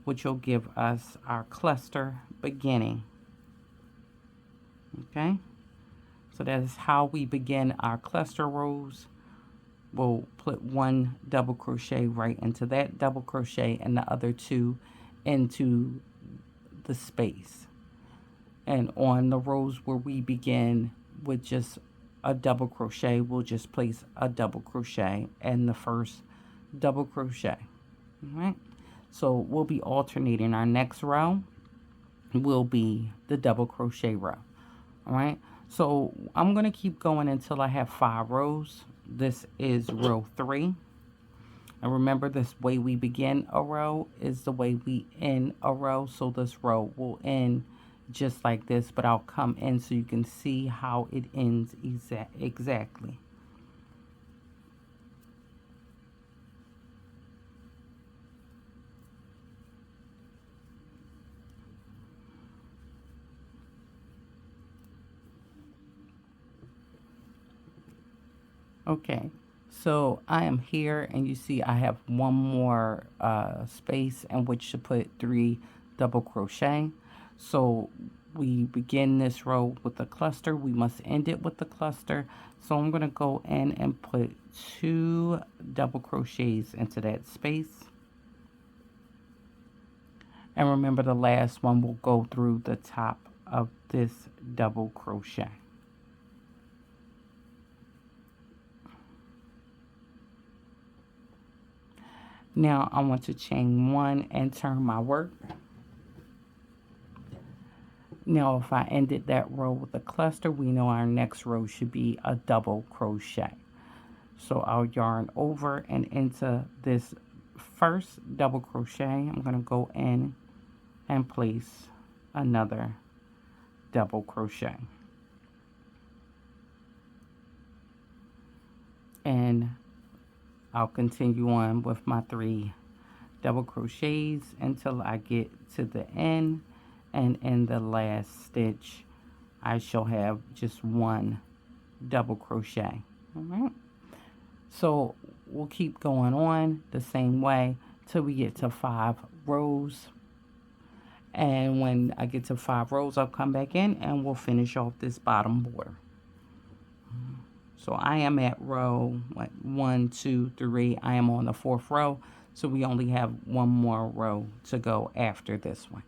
which will give us our cluster beginning. Okay, so that is how we begin our cluster rows. We'll put 1 double crochet right into that double crochet and the other 2 into the space. And on the rows where we begin with just a double crochet, we'll just place a double crochet and the first double crochet. All right, so we'll be alternating. Our next row will be the double crochet row. All right, so I'm going to keep going until I have 5 rows. This is row 3. And remember, this way we begin a row is the way we end a row. So this row will end just like this, but I'll come in so you can see how it ends exactly. Okay, so I am here, and you see I have 1 more space in which to put 3 double crochet. So we begin this row with a cluster. We must end it with the cluster. So I'm going to go in and put 2 double crochets into that space. And remember, the last one will go through the top of this double crochet. Now I want to chain 1 and turn my work. Now if I ended that row with a cluster, we know our next row should be a double crochet. So I'll yarn over and into this first double crochet. I'm going to go in and place another double crochet. And I'll continue on with my 3 double crochets until I get to the end, and in the last stitch I shall have just 1 double crochet. All right, so we'll keep going on the same way till we get to 5 rows, and when I get to 5 rows I'll come back in and we'll finish off this bottom border. So I am at row 1, 2, 3. I am on the 4th row. So we only have 1 more row to go after this one.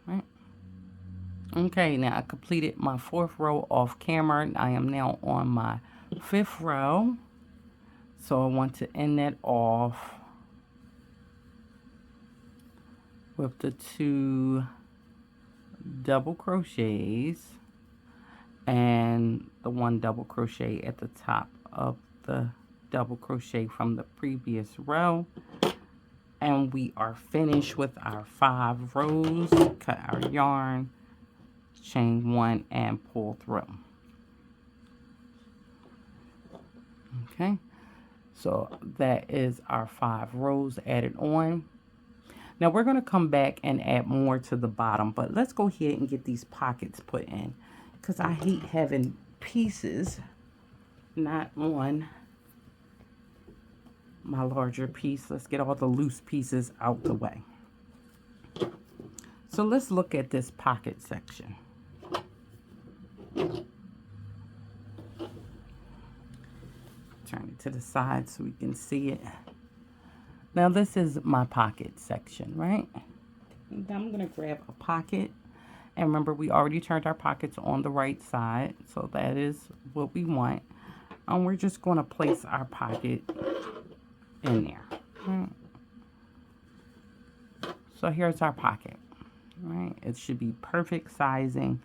Right? Okay, now I completed my 4th row off camera. I am now on my 5th row. So I want to end that off with the 2 double crochets and the 1 double crochet at the top of the double crochet from the previous row. And we are finished with our 5 rows. Cut our yarn, chain 1 and pull through. Okay, so that is our 5 rows added on. Now we're going to come back and add more to the bottom, but let's go ahead and get these pockets put in, because I hate having pieces not on my larger piece. Let's get all the loose pieces out the way. So let's look at this pocket section. Turn it to the side so we can see it. Now this is my pocket section, right? And I'm going to grab a pocket. And remember, we already turned our pockets on the right side, so that is what we want. And we're just going to place our pocket in there. So here's our pocket, right? It should be perfect sizing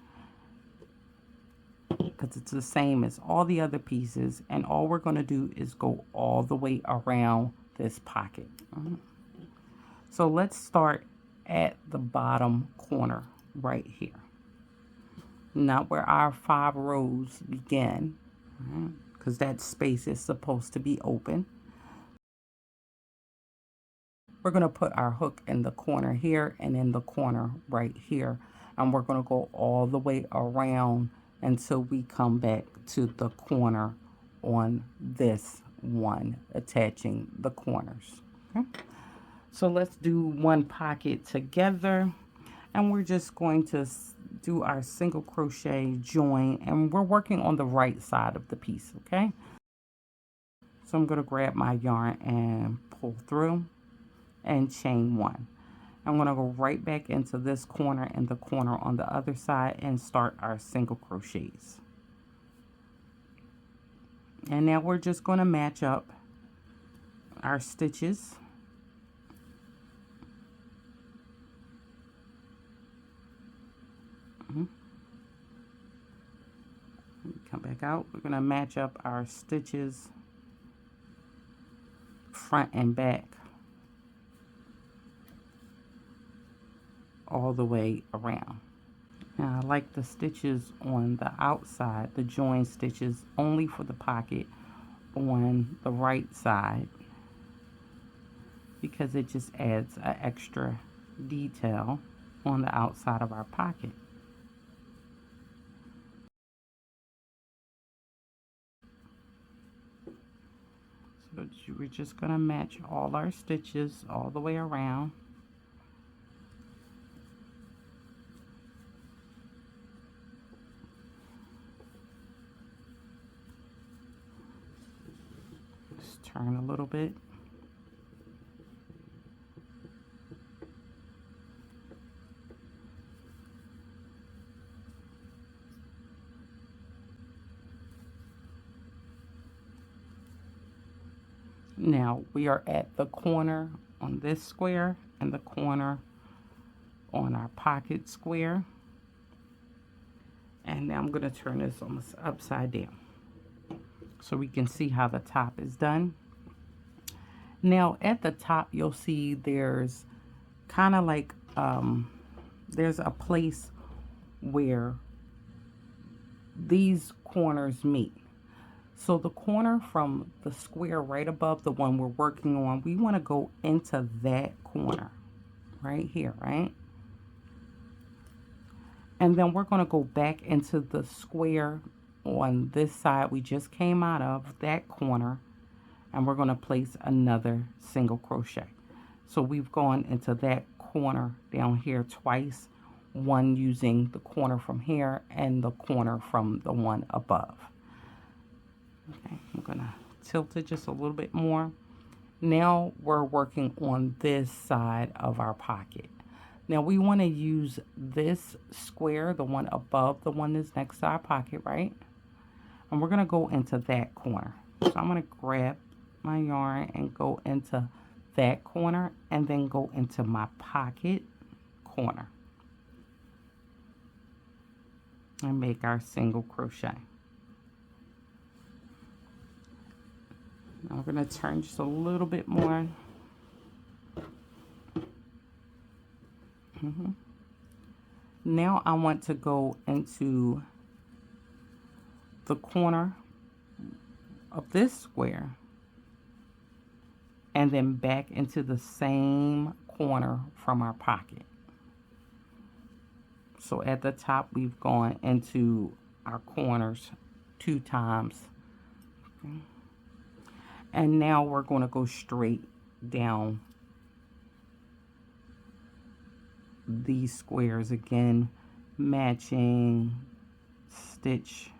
because it's the same as all the other pieces, and all we're going to do is go all the way around this pocket. So let's start at the bottom corner right here, not where our 5 rows begin, because that space is supposed to be open. We're going to put our hook in the corner here and in the corner right here, and we're going to go all the way around until we come back to the corner on this one, attaching the corners. Okay? So let's do one pocket together, and we're just going to do our single crochet join, and we're working on the right side of the piece. Okay, so I'm going to grab my yarn and pull through and chain 1. I'm going to go right back into this corner and the corner on the other side and start our single crochets. And now we're just going to match up our stitches. Come back out. We're going to match up our stitches front and back all the way around. Now I like the stitches on the outside, the join stitches, only for the pocket on the right side, because it just adds an extra detail on the outside of our pocket. So we're just going to match all our stitches all the way around. Just turn a little bit. Now we are at the corner on this square and the corner on our pocket square. And now I'm going to turn this almost upside down so we can see how the top is done. Now at the top you'll see there's kind of like there's a place where these corners meet. So the corner from the square right above the one we're working on, we want to go into that corner right here, right? And then we're going to go back into the square on this side we just came out of, that corner, and we're going to place another single crochet. So we've gone into that corner down here twice, one using the corner from here and the corner from the one above. Okay, I'm going to tilt it just a little bit more. Now we're working on this side of our pocket. Now we want to use this square, the one above the one that's next to our pocket, right? And we're going to go into that corner. So I'm going to grab my yarn and go into that corner and then go into my pocket corner and make our single crochet. Now we're going to turn just a little bit more. Now I want to go into the corner of this square and then back into the same corner from our pocket. So at the top we've gone into our corners 2 times. Okay. And now we're going to go straight down these squares again, matching stitch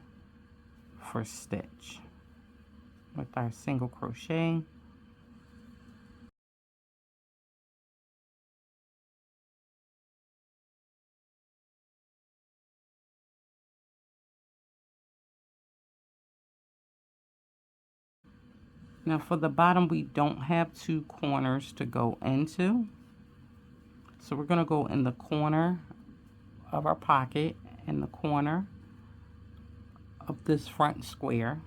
for stitch with our single crochet. Now for the bottom we don't have 2 corners to go into, So we're going to go in the corner of our pocket, in the corner of this front square.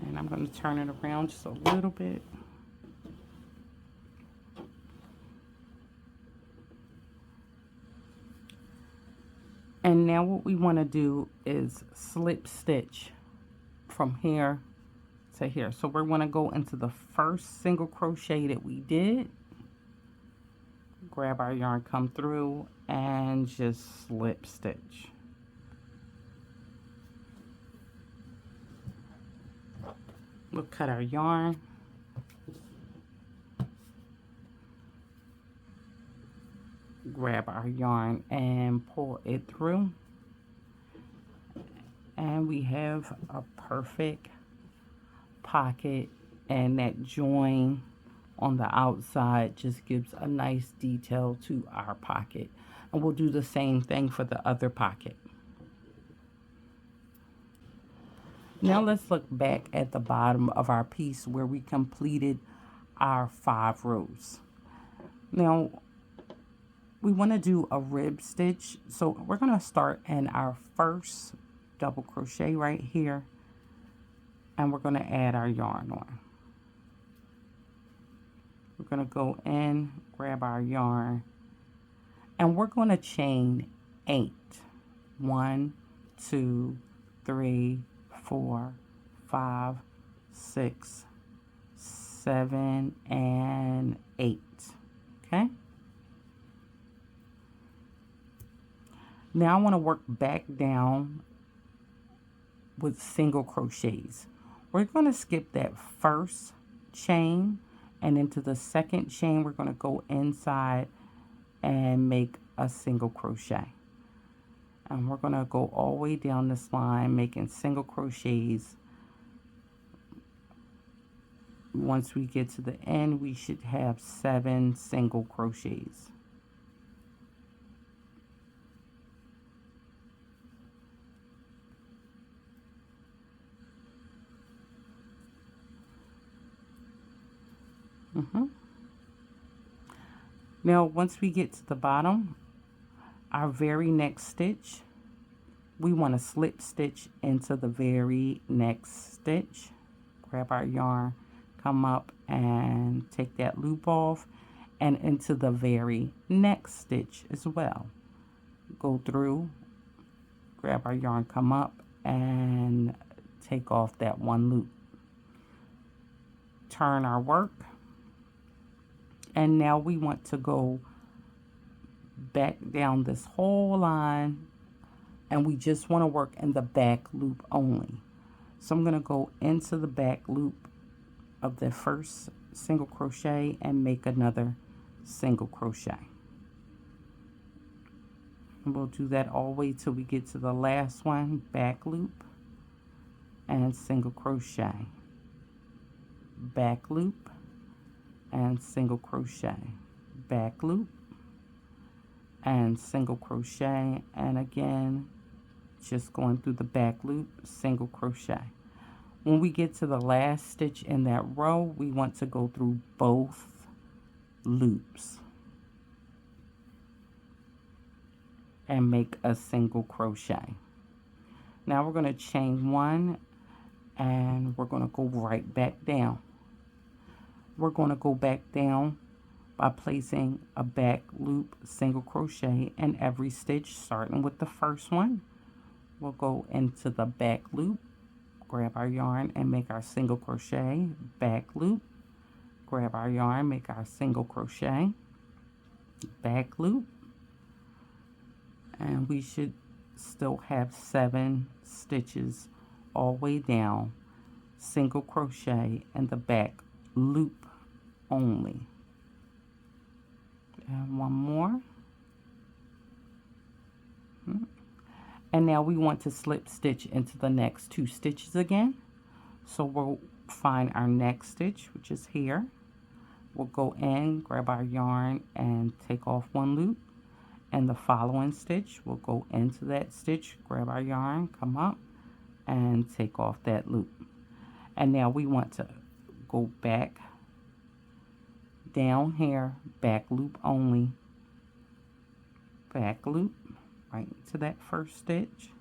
And I'm going to turn it around just a little bit. And now what we want to do is slip stitch from here to here. So we're going to go into the first single crochet that we did. Grab our yarn, come through, and just slip stitch. We'll cut our yarn. Grab our yarn and pull it through. And we have a perfect pocket, and that join on the outside just gives a nice detail to our pocket. And we'll do the same thing for the other pocket. Now let's look back at the bottom of our piece where we completed our 5 rows. Now we want to do a rib stitch, so we're going to start in our first double crochet right here, and we're going to add our yarn on. We're going to go in, grab our yarn, and we're going to chain 8. 1, 2, 3, 4, 5, 6, 7, and 8. Okay? Now I want to work back down with single crochets. We're going to skip that first chain, and into the second chain we're going to go inside and make a single crochet. And we're going to go all the way down this line making single crochets. Once we get to the end, we should have 7 single crochets. Now once we get to the bottom, our very next stitch, we want to slip stitch into the very next stitch. Grab our yarn, come up and take that loop off, and into the very next stitch as well. Go through, grab our yarn, come up and take off that one loop. Turn our work. And now we want to go back down this whole line, and we just want to work in the back loop only. So I'm going to go into the back loop of the first single crochet and make another single crochet. And we'll do that all the way till we get to the last one, back loop and single crochet, back loop and single crochet, back loop and single crochet, and again just going through the back loop, single crochet. When we get to the last stitch in that row, we want to go through both loops and make a single crochet. Now we're going to chain 1 and we're going to go right back down. We're going to go back down by placing a back loop single crochet in every stitch, starting with the first one. We'll go into the back loop, grab our yarn and make our single crochet, back loop, grab our yarn, make our single crochet, back loop, and we should still have 7 stitches all the way down, single crochet in the back loop only. And one more. And now we want to slip stitch into the next 2 stitches again. So we'll find our next stitch, which is here. We'll go in, grab our yarn and take off 1 loop, and the following stitch we'll go into that stitch, grab our yarn, come up and take off that loop. And now we want to go back down here, back loop only, back loop right into that first stitch,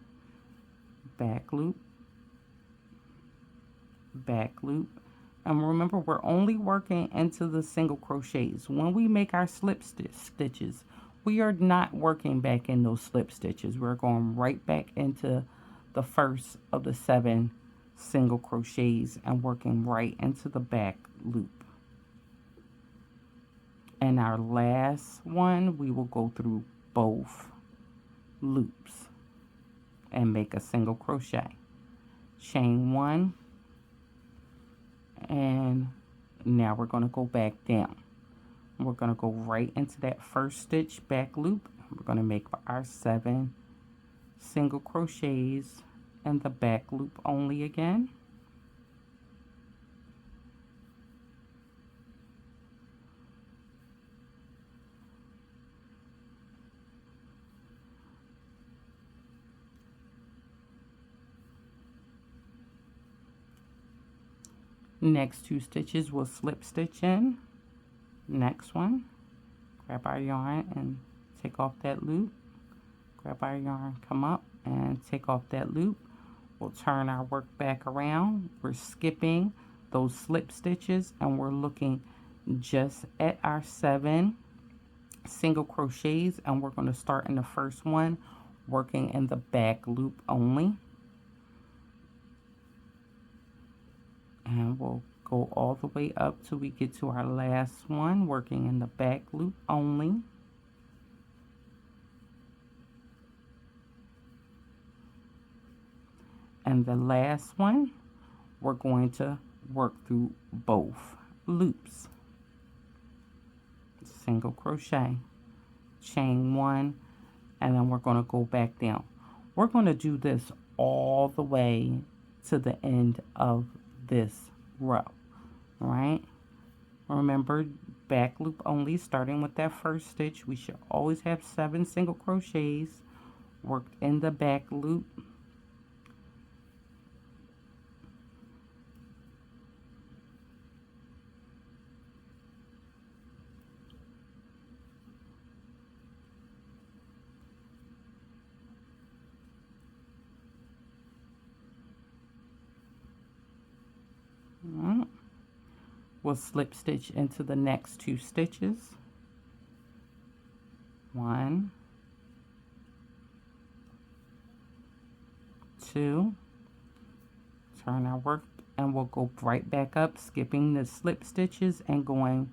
back loop, back loop. And remember, we're only working into the single crochets. When we make our slip stitches, we are not working back in those slip stitches. We're going right back into the first of the 7 single crochets and working right into the back loop. And our last one, we will go through both loops and make a single crochet. Chain 1, and now we're going to go back down. We're going to go right into that first stitch back loop. We're going to make our 7 single crochets and the back loop only again. Next 2 stitches we'll slip stitch in. Next one, grab our yarn and take off that loop. Grab our yarn, come up and take off that loop. We'll turn our work back around. We're skipping those slip stitches and we're looking just at our 7 single crochets, and we're going to start in the first one working in the back loop only. And we'll go all the way up till we get to our last one, working in the back loop only. And the last one, we're going to work through both loops. Single crochet, chain 1, and then we're going to go back down. We're going to do this all the way to the end of this row, right? Remember, back loop only, starting with that first stitch. We should always have 7 single crochets worked in the back loop. We'll slip stitch into the next 2 stitches. 1, 2, turn our work, and we'll go right back up, skipping the slip stitches and going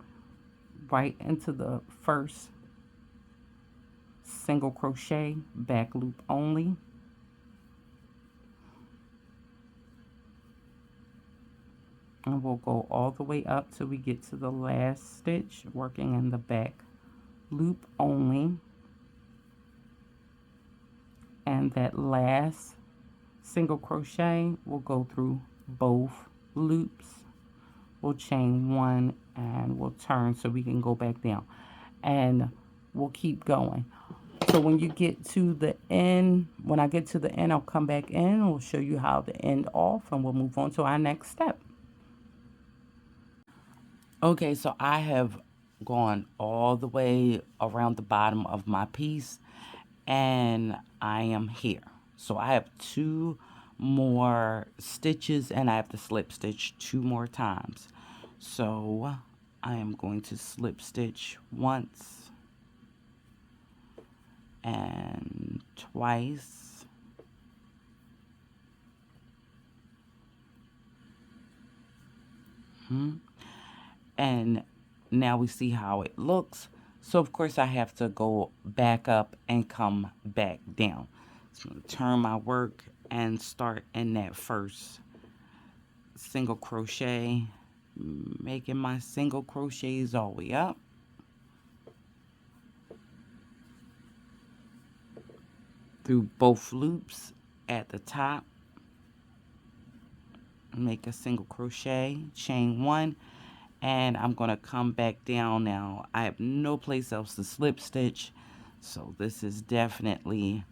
right into the first single crochet, back loop only. And we'll go all the way up till we get to the last stitch, working in the back loop only. And that last single crochet will go through both loops. We'll chain 1 and we'll turn so we can go back down. And we'll keep going. So when you get to the end, when I get to the end, I'll come back in and we'll show you how to end off, and we'll move on to our next step. Okay, so I have gone all the way around the bottom of my piece and I am here. So I have 2 more stitches and I have to slip stitch 2 more times. So I am going to slip stitch once and twice. And now we see how it looks. So of course I have to go back up and come back down. So I'm going to turn my work and start in that first single crochet, making my single crochets all the way up. Through both loops at the top. Make a single crochet, chain 1. And I'm going to come back down now. I have no place else to slip stitch, so this is definitely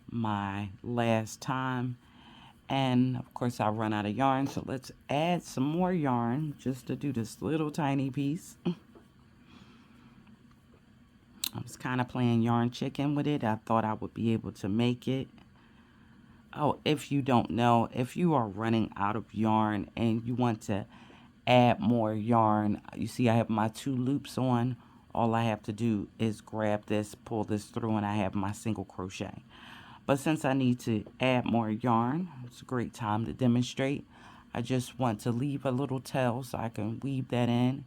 my last time. And of course I run out of yarn, so let's add some more yarn just to do this little tiny piece. I was kind of playing yarn chicken with it. I thought I would be able to make it. Oh, if you don't know, if you are running out of yarn and you want to add more yarn, you see I have my 2 loops on. All I have to do is grab this, pull this through, and I have my single crochet. But since I need to add more yarn, it's a great time to demonstrate. I just want to leave a little tail so I can weave that in,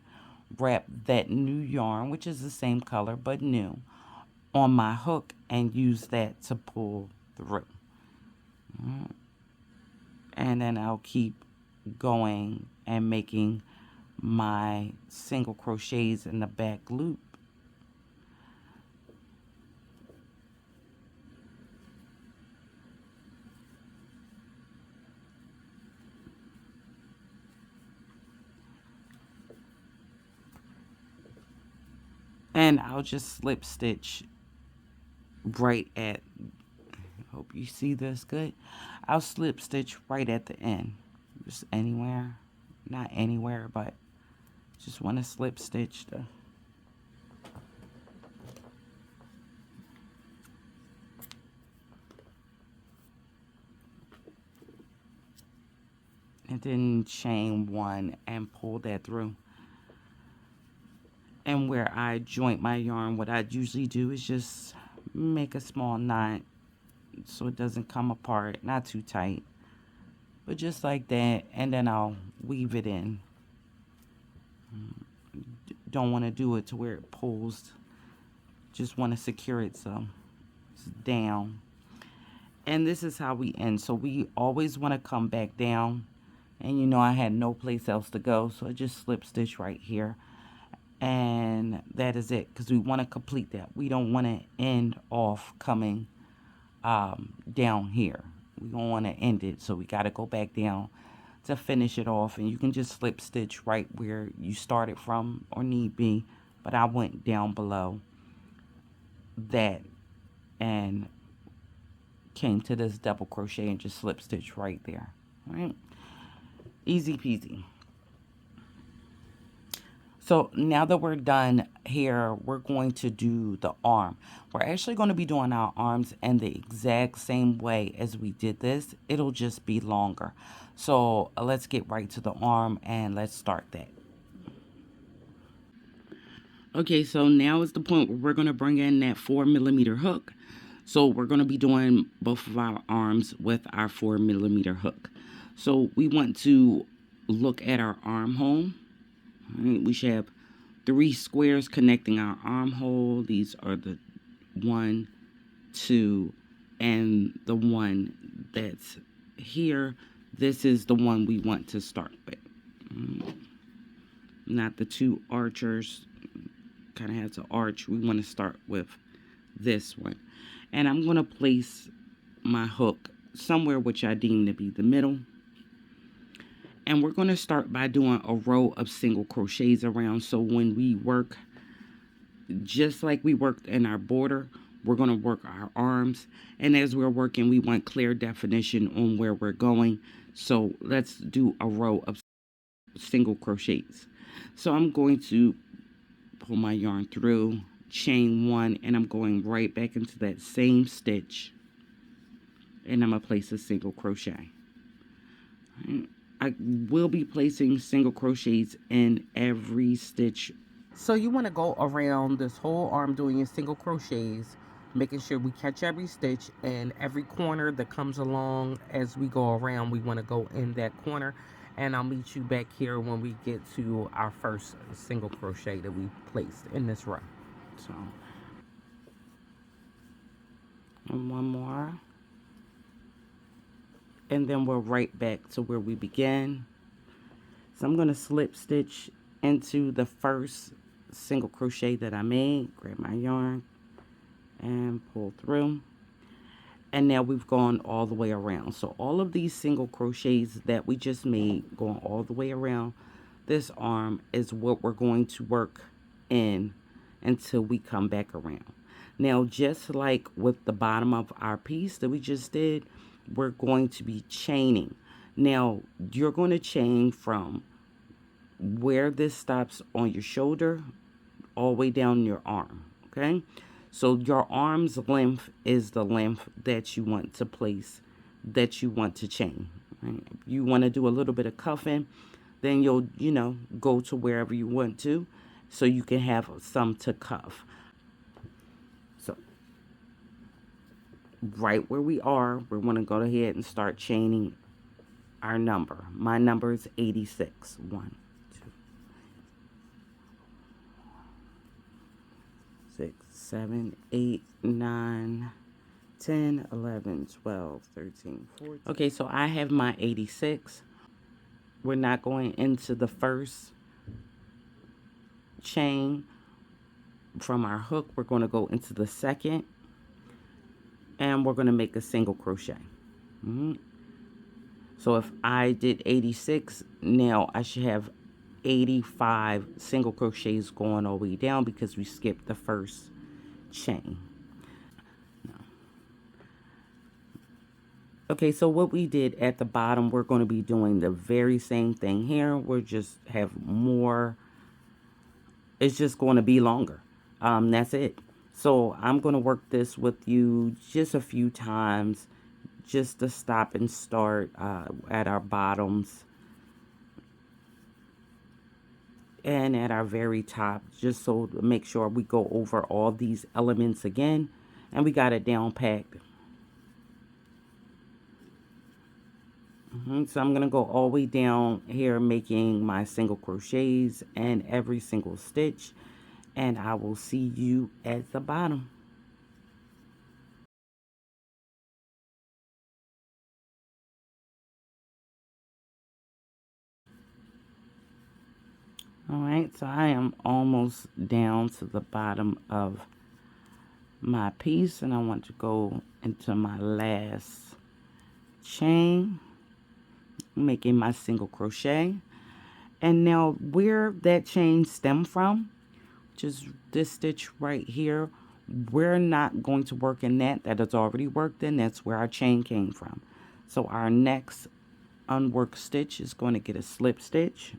wrap that new yarn, which is the same color but new, on my hook and use that to pull through. And then I'll keep going and making my single crochets in the back loop. And I'll just slip stitch right at, hope you see this good. I'll slip stitch right at the end, just anywhere, not anywhere, but just want to slip stitch the and then chain 1 and pull that through. And where I joint my yarn, what I usually do is just make a small knot so it doesn't come apart, not too tight, but just like that, and then I'll weave it in. Don't want to do it to where it pulls, just want to secure it so it's down. And this is how we end. So we always want to come back down, and you know I had no place else to go, so I just slip stitch right here, and that is it, because we want to complete that. We don't want to end off coming down here. We don't want to end it, so we got to go back down to finish it off. And you can just slip stitch right where you started from or need be, but I went down below that and came to this double crochet and just slip stitch right there. All right, easy peasy. So now that we're done here, we're going to do the arm. We're actually going to be doing our arms in the exact same way as we did this. It'll just be longer. So let's get right to the arm and let's start that. Okay, so now is the point where we're going to bring in that 4mm hook. So we're going to be doing both of our arms with our 4mm hook. So we want to look at our armhole. Right, we should have 3 squares connecting our armhole. These are the 1, 2, and the one that's here. This is the one we want to start with. Not the 2 archers. Kind of has to arch. We want to start with this one. And I'm going to place my hook somewhere which I deem to be the middle. And we're going to start by doing a row of single crochets around. So when we work, just like we worked in our border, we're going to work our arms. And as we're working, we want clear definition on where we're going. So let's do a row of single crochets. So I'm going to pull my yarn through, chain 1, and I'm going right back into that same stitch. And I'm going to place a single crochet. All right. I will be placing single crochets in every stitch. So you want to go around this whole arm doing your single crochets, making sure we catch every stitch, and every corner that comes along as we go around, we want to go in that corner. And I'll meet you back here when we get to our first single crochet that we placed in this row. So, and one more. And then we're right back to where we began. So I'm going to slip stitch into the first single crochet that I made. Grab my yarn and pull through. And now we've gone all the way around. So all of these single crochets that we just made, going all the way around this arm, is what we're going to work in until we come back around. Now, just like with the bottom of our piece that we just did, we're going to be chaining. Now, you're going to chain from where this stops on your shoulder all the way down your arm. okay? So your arm's length is the length that you want to place, that you want to chain. Right? If you want to do a little bit of cuffing, then you'll, go to wherever you want to, so you can have some to cuff. So right where we are, we're going to go ahead and start chaining our number. My number is 86. 1, 2, 6, 7, 8, 9, 10, 11, 12, 13, 14. Okay, so I have my 86. We're not going into the first chain from our hook. We're going to go into the second, and we're going to make a single crochet. So if I did 86, now I should have 85 single crochets going all the way down because we skipped the first chain. Okay, so what we did at the bottom, we're going to be doing the very same thing here. We'll just have more. It's just going to be longer. That's it. So I'm going to work this with you just a few times, just to stop and start at our bottoms and at our very top, just so to make sure we go over all these elements again, and we got it down packed. So I'm going to go all the way down here making my single crochets and every single stitch, and I will see you at the bottom. Alright, so I am almost down to the bottom of my piece, and I want to go into my last chain, making my single crochet. And now where that chain stemmed from, which is this stitch right here, we're not going to work in that. That is already worked in. That's where our chain came from. So our next unworked stitch is going to get a slip stitch,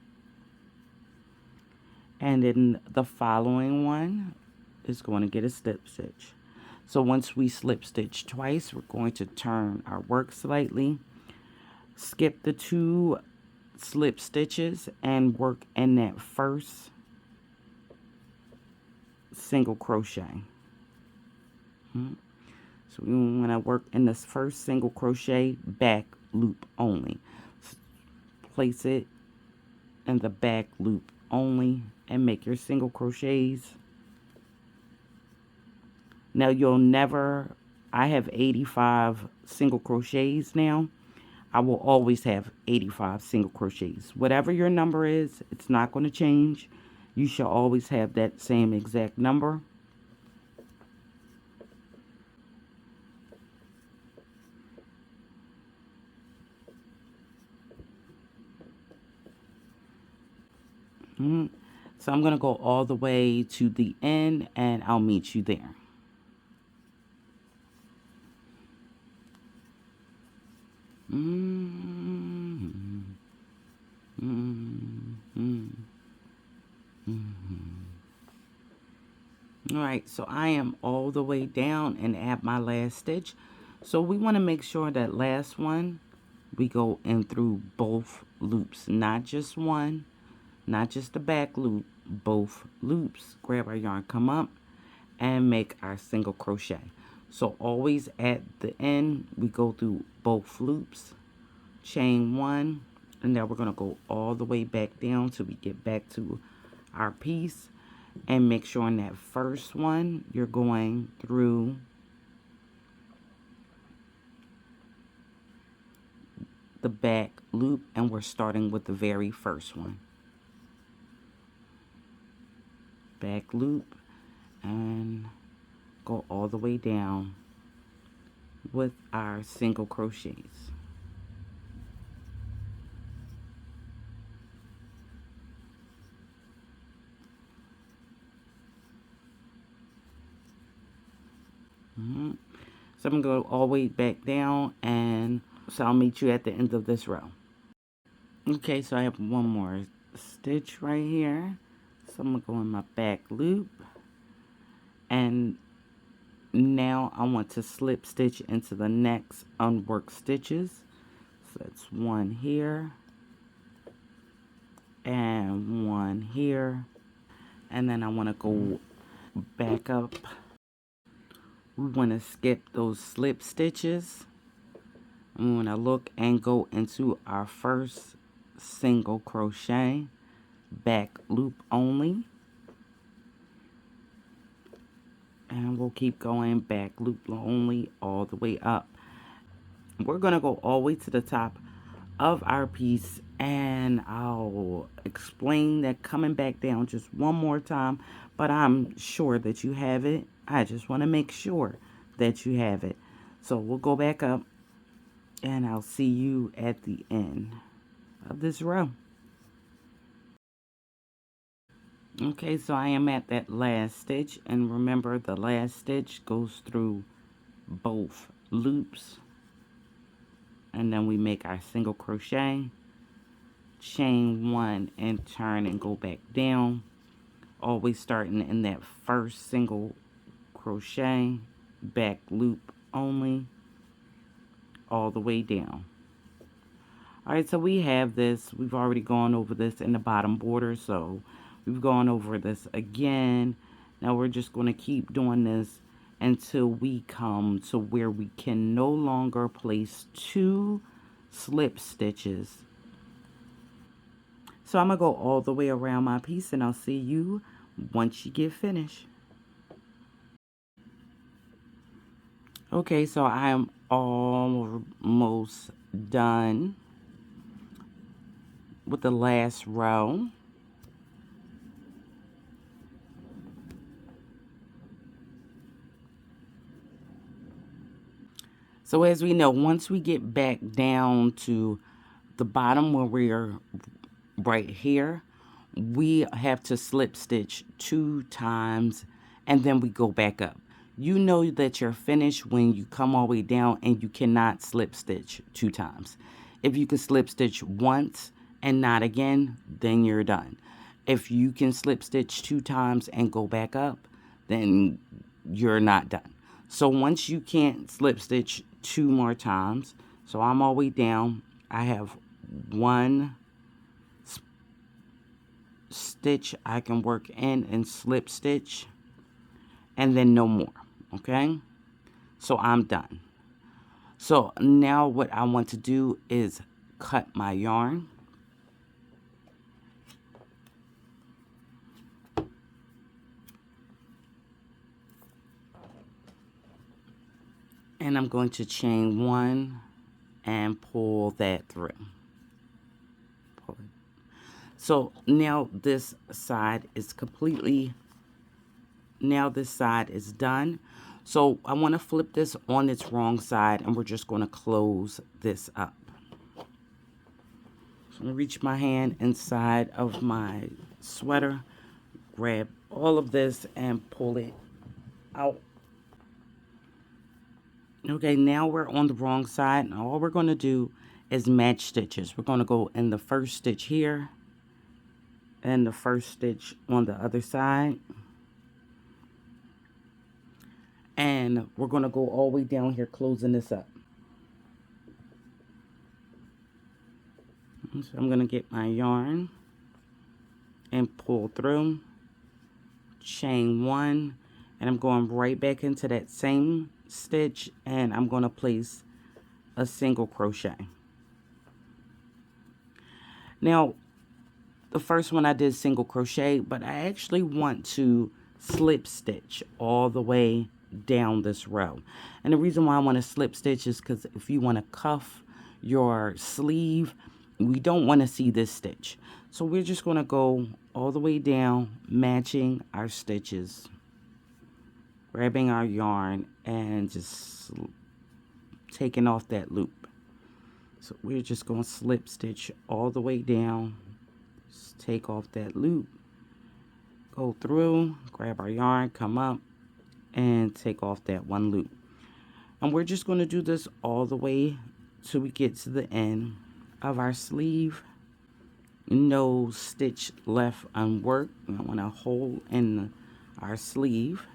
and then the following one is going to get a slip stitch. So once we slip stitch twice, we're going to turn our work slightly, skip the 2 slip stitches, and work in that first single crochet. So we want to work in this first single crochet, back loop only. Place it in the back loop only and make your single crochets. Now you'll never, I have 85 single crochets now. I will always have 85 single crochets. Whatever your number is, it's not going to change. You should always have that same exact number. So I'm going to go all the way to the end, and I'll meet you there. Alright, so I am all the way down and at my last stitch. So we want to make sure that last one, we go in through both loops, not just one. Not just the back loop, both loops. Grab our yarn, come up, and make our single crochet. So always at the end, we go through both loops, chain 1, and now we're going to go all the way back down till we get back to our piece. And make sure in that first one, you're going through the back loop, and we're starting with the very first one. Back loop and go all the way down with our single crochets. So I'm going to go all the way back down, and so I'll meet you at the end of this row. Okay, so I have one more stitch right here. So I'm going to go in my back loop And now I want to slip stitch into the next unworked stitches. So that's one here and one here, and then I want to go back up. We want to skip those slip stitches. We want to look and go into our first single crochet, back loop only, and we'll keep going back loop only all the way up. We're going to go all the way to the top of our piece, and I'll explain that coming back down just one more time, but I'm sure that you have it. I just want to make sure that you have it. So we'll go back up, and I'll see you at the end of this row. Okay, so I am at that last stitch, and remember the last stitch goes through both loops, and then we make our single crochet, chain one, and turn and go back down, always starting in that first single crochet, back loop only, all the way down. Alright, so we have this. We've already gone over this in the bottom border, so we've gone over this again. Now we're just going to keep doing this until we come to where we can no longer place 2 slip stitches. So I'm going to go all the way around my piece, and I'll see you once you get finished. Okay, so I am almost done with the last row. So as we know, once we get back down to the bottom where we're right here, we have to slip stitch 2 times, and then we go back up. You know that you're finished when you come all the way down and you cannot slip stitch 2 times. If you can slip stitch once and not again, then you're done. If you can slip stitch 2 times and go back up, then you're not done. So once you can't slip stitch 2 more times, so I'm all the way down, I have 1 stitch I can work in and slip stitch, and then no more. Okay, so I'm done. So now what I want to do is cut my yarn. And I'm going to chain 1 and pull that through. Pull it. So now this side is completely, now this side is done. So I want to flip this on its wrong side, and we're just going to close this up. So I'm going to reach my hand inside of my sweater, grab all of this and pull it out. Okay, now we're on the wrong side, and all we're going to do is match stitches. We're going to go in the first stitch here and the first stitch on the other side. And we're going to go all the way down here, closing this up. So I'm going to get my yarn and pull through, chain 1, and I'm going right back into that same stitch, and I'm going to place a single crochet. Now, the first one I did single crochet, but I actually want to slip stitch all the way down this row. And the reason why I want to slip stitch is because if you want to cuff your sleeve, we don't want to see this stitch. So we're just going to go all the way down, matching our stitches, grabbing our yarn and just taking off that loop. So we're just going to slip stitch all the way down, just take off that loop, go through, grab our yarn, come up, and take off that one loop. And we're just going to do this all the way till we get to the end of our sleeve. No stitch left unworked. We want to hold in our sleeve.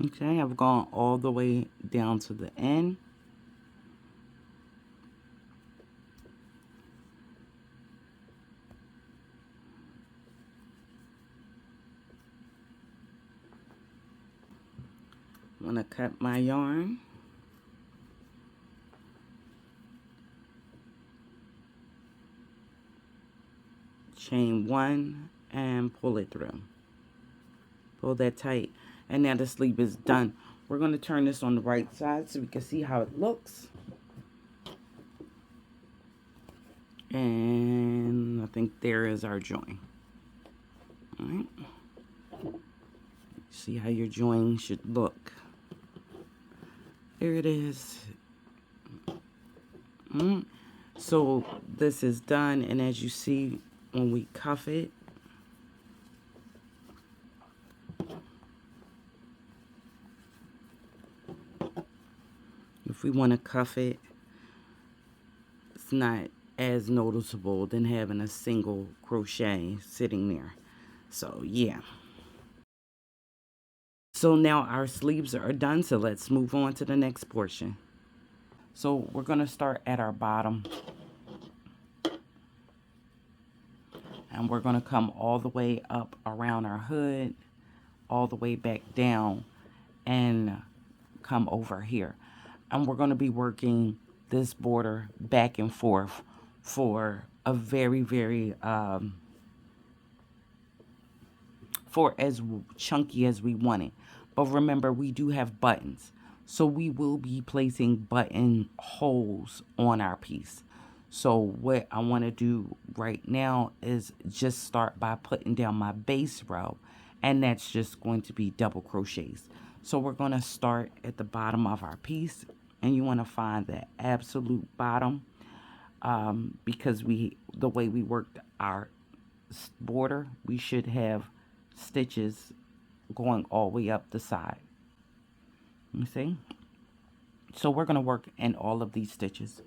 Okay, I've gone all the way down to the end. I'm going to cut my yarn. Chain 1 and pull it through. Pull that tight. And now the sleeve is done. We're going to turn this on the right side so we can see how it looks. And I think there is our join. All right. See how your join should look. There it is. So this is done, and as you see, when we cuff it, if we want to cuff it, it's not as noticeable than having a single crochet sitting there. So yeah. So now our sleeves are done, so let's move on to the next portion. So we're going to start at our bottom, and we're going to come all the way up around our hood, all the way back down, and come over here. And we're going to be working this border back and forth for a very for as chunky as we want it. But remember, we do have buttons, so we will be placing button holes on our piece. So what I want to do right now is just start by putting down my base row, and that's just going to be double crochets. So we're going to start at the bottom of our piece, and you want to find the absolute bottom, because the way we worked our border, we should have stitches going all the way up the side. You see? So we're going to work in all of these stitches.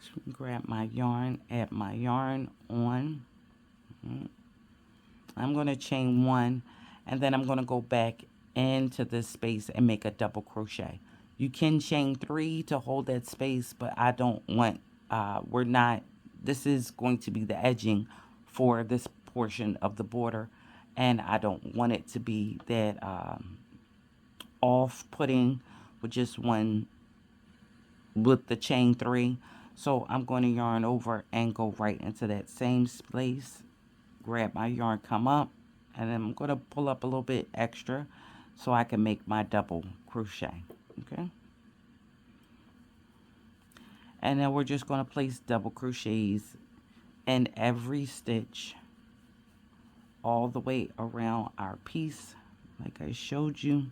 So grab my yarn, add my yarn on. I'm going to chain 1, and then I'm going to go back into this space and make a double crochet. You can chain 3 to hold that space, but I don't want, this is going to be the edging for this portion of the border, and I don't want it to be that off-putting with just one, with the chain 3. So I'm going to yarn over and go right into that same space, grab my yarn, come up, and then I'm going to pull up a little bit extra so I can make my double crochet. Okay, and then we're just going to place double crochets in every stitch all the way around our piece like I showed you.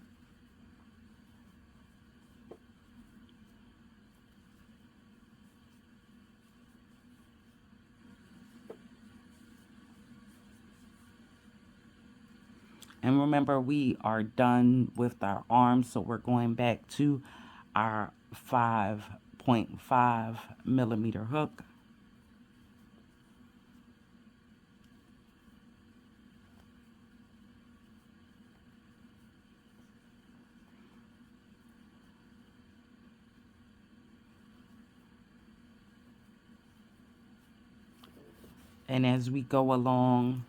And remember, we are done with our arms, so we're going back to our 5.5 millimeter hook. And as we go along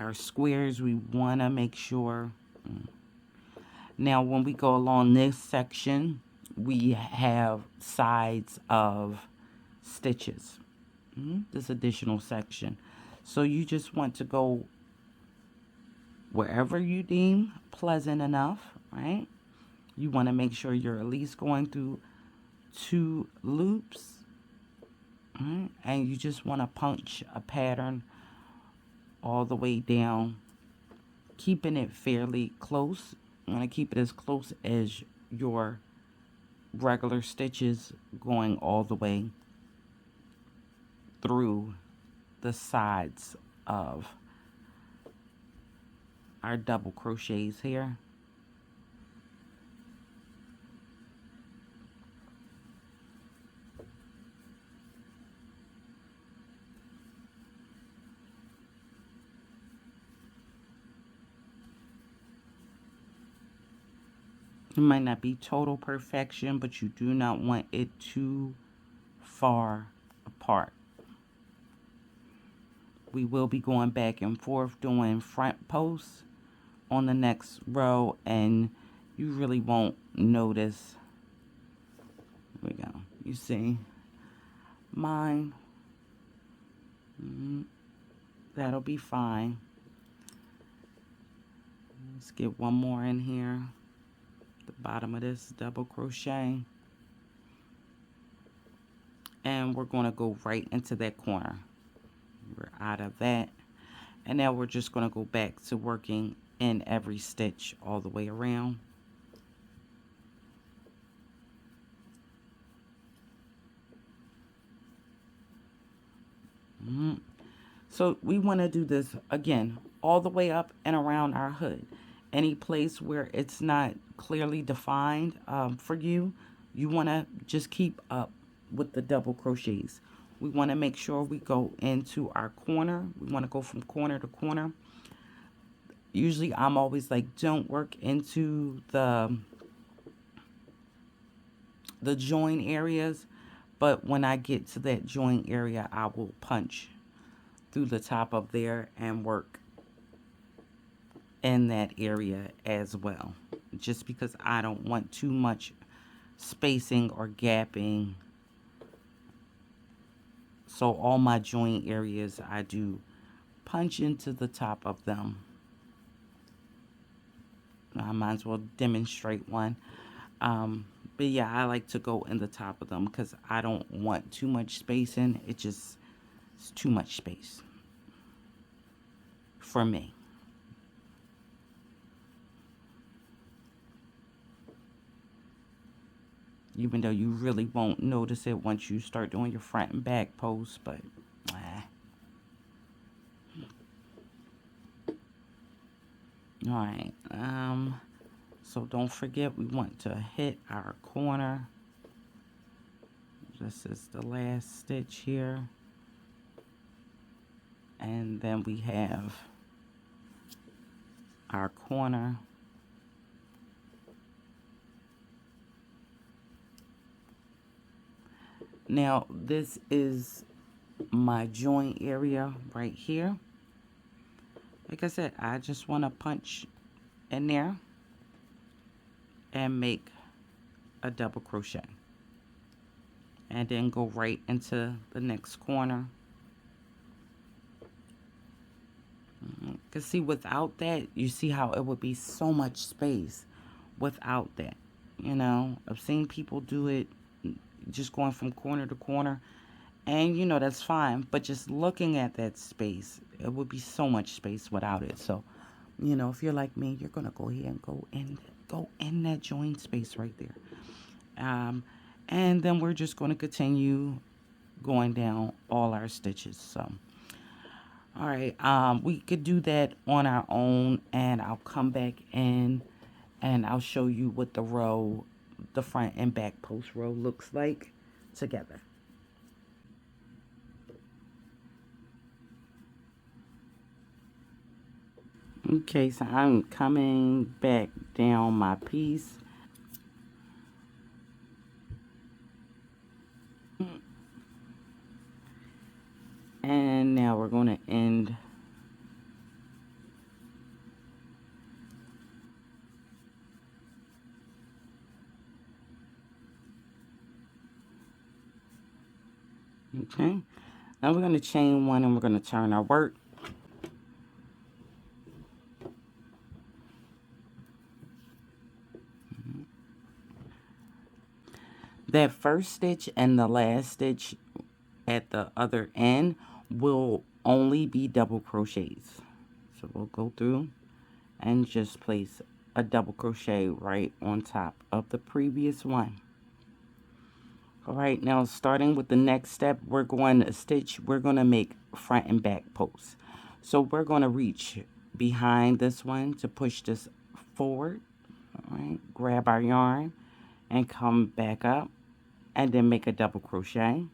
our squares, we want to make sure. Now, when we go along this section, we have sides of stitches. This additional section. So you just want to go wherever you deem pleasant enough, right? You want to make sure you're at least going through 2 loops. Right? And you just want to punch a pattern all the way down, keeping it fairly close. You want to keep it as close as your regular stitches, going all the way through the sides of our double crochets here. It might not be total perfection, but you do not want it too far apart. We will be going back and forth doing front posts on the next row, and you really won't notice. Here we go. You see mine. That'll be fine. Let's get one more in here. The bottom of this double crochet. And we're going to go right into that corner. We're out of that. And now we're just going to go back to working in every stitch all the way around. So we want to do this again all the way up and around our hood. Any place where it's not clearly defined for you, you want to just keep up with the double crochets. We want to make sure we go into our corner. We want to go from corner to corner. Usually I'm always like, don't work into the join areas, but when I get to that join area, I will punch through the top of there and work in that area as well, just because I don't want too much spacing or gapping. So all my join areas, I do punch into the top of them. I might as well demonstrate one. But yeah, I like to go in the top of them because I don't want too much spacing. It's too much space for me. Even though you really won't notice it once you start doing your front and back posts, but all right. So don't forget, we want to hit our corner. This is the last stitch here. And then we have our corner. Now, this is my join area right here. Like I said, I just want to punch in there and make a double crochet. And then go right into the next corner. Because see, without that, you see how it would be so much space without that. You know, I've seen people do it just going from corner to corner. And, you know, that's fine. But just looking at that space, it would be so much space without it. So, you know, if you're like me, you're going to go ahead and go in that join space right there. And then we're just going to continue going down all our stitches. So, all right, we could do that on our own, and I'll come back in and I'll show you what the row, the front and back post row looks like together. Okay, so I'm coming back down my piece. And now we're going to end okay. Now we're going to chain one and we're going to turn our work. That first stitch and the last stitch at the other end will only be double crochets. So we'll go through and just place a double crochet right on top of the previous one. All right, now starting with the next step, we're going to make front and back posts. So we're going to reach behind this one to push this forward. All right, grab our yarn and come back up and then make a double crochet,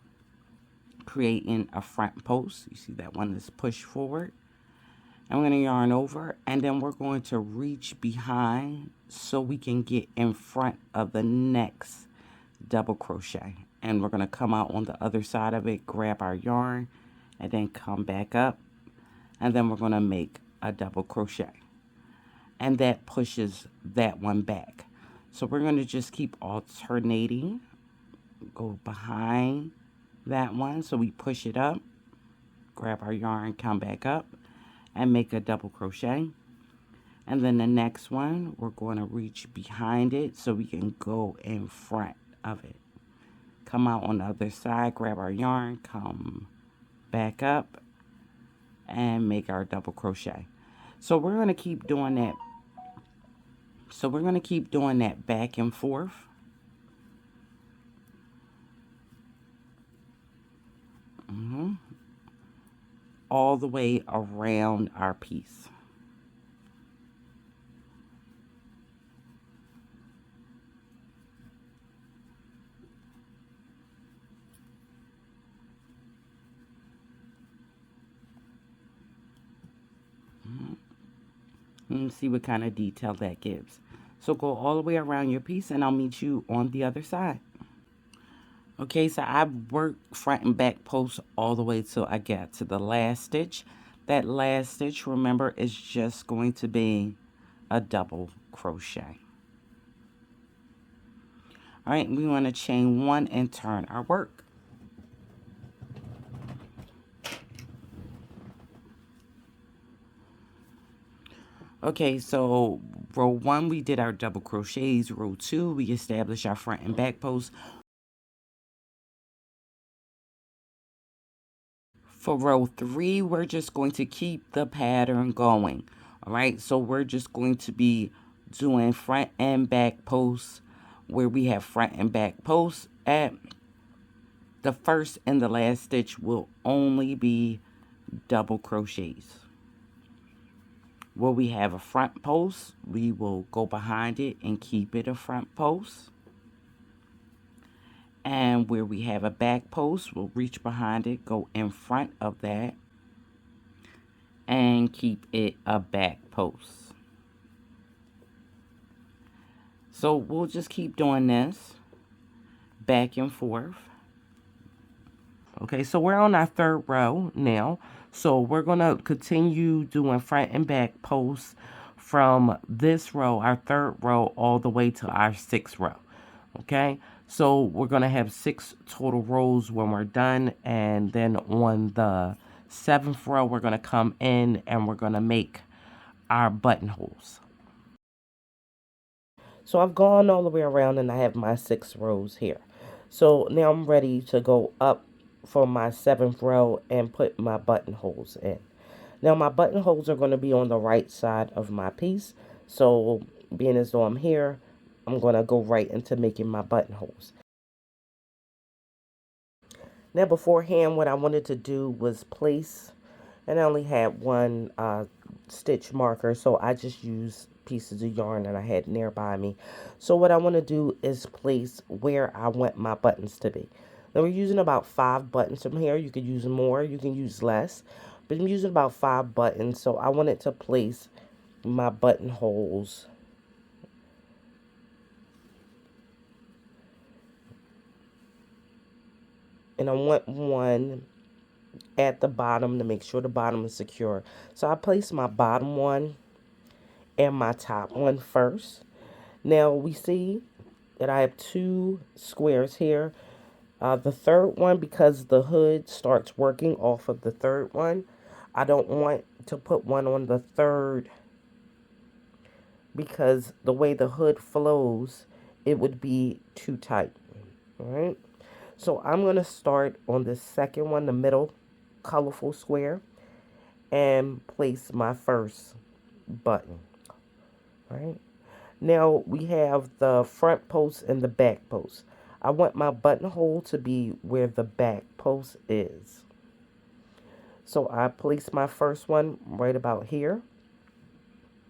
creating a front post. You see that one is pushed forward. I'm going to yarn over, and then we're going to reach behind so we can get in front of the next double crochet. And we're going to come out on the other side of it, grab our yarn, and then come back up, and then we're going to make a double crochet, and that pushes that one back. So we're going to just keep alternating, go behind that one, so we push it up, grab our yarn, come back up, and make a double crochet. And then the next one, we're going to reach behind it so we can go in front of it. Come out on the other side, grab our yarn, come back up, and make our double crochet. So we're going to keep doing that. So we're going to keep doing that back and forth. All the way around our piece. And see what kind of detail that gives. So go all the way around your piece, and I'll meet you on the other side. Okay, so I work front and back posts all the way till I get to the last stitch. That last stitch, remember, is just going to be a double crochet. All right, we want to chain one and turn our work. Okay, so row 1, we did our double crochets. Row 2, we established our front and back posts. For row 3, we're just going to keep the pattern going. All right, so we're just going to be doing front and back posts where we have front and back posts at. The first and the last stitch will only be double crochets. Where we have a front post, we will go behind it and keep it a front post. And where we have a back post, we'll reach behind it, go in front of that, and keep it a back post. So we'll just keep doing this back and forth. Okay, so we're on our third row now. So we're going to continue doing front and back posts from this row, our third row, all the way to our sixth row. Okay, so we're going to have 6 total rows when we're done. And then on the 7th row, we're going to come in and we're going to make our buttonholes. So I've gone all the way around and I have my 6 rows here. So now I'm ready to go up for my 7th row and put my buttonholes in. Now my buttonholes are going to be on the right side of my piece. So being as though I'm here, I'm going to go right into making my buttonholes. Now beforehand, what I wanted to do was place, and I only had one stitch marker, so I just used pieces of yarn that I had nearby me. So what I want to do is place where I want my buttons to be. Now we're using about 5 buttons from here. You could use more, you can use less, but I'm using about 5 buttons. So I wanted to place my buttonholes and I want one at the bottom to make sure the bottom is secure. So I place my bottom one and my top one first. Now we see that I have 2 squares here. The third one, because the hood starts working off of the third one, I don't want to put one on the third because the way the hood flows, it would be too tight. All right. So I'm going to start on the second one, the middle colorful square, and place my first button. All right. Now we have the front post and the back post. I want my buttonhole to be where the back post is. So I place my first one right about here.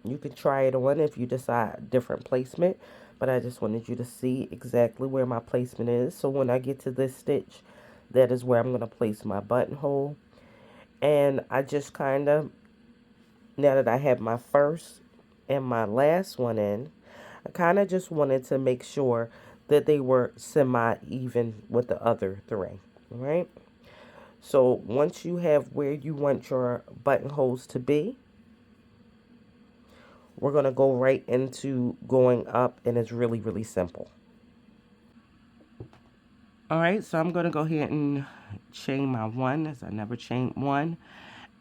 You can try it on if you decide different placement, but I just wanted you to see exactly where my placement is. So when I get to this stitch, that is where I'm going to place my buttonhole. And I just kind of Now that I have my first and my last one in, I kind of just wanted to make sure that they were semi-even with the other three, right? So once you have where you want your buttonholes to be, we're going to go right into going up, and it's really, really simple. All right, so I'm going to go ahead and chain my one, as I never chained one.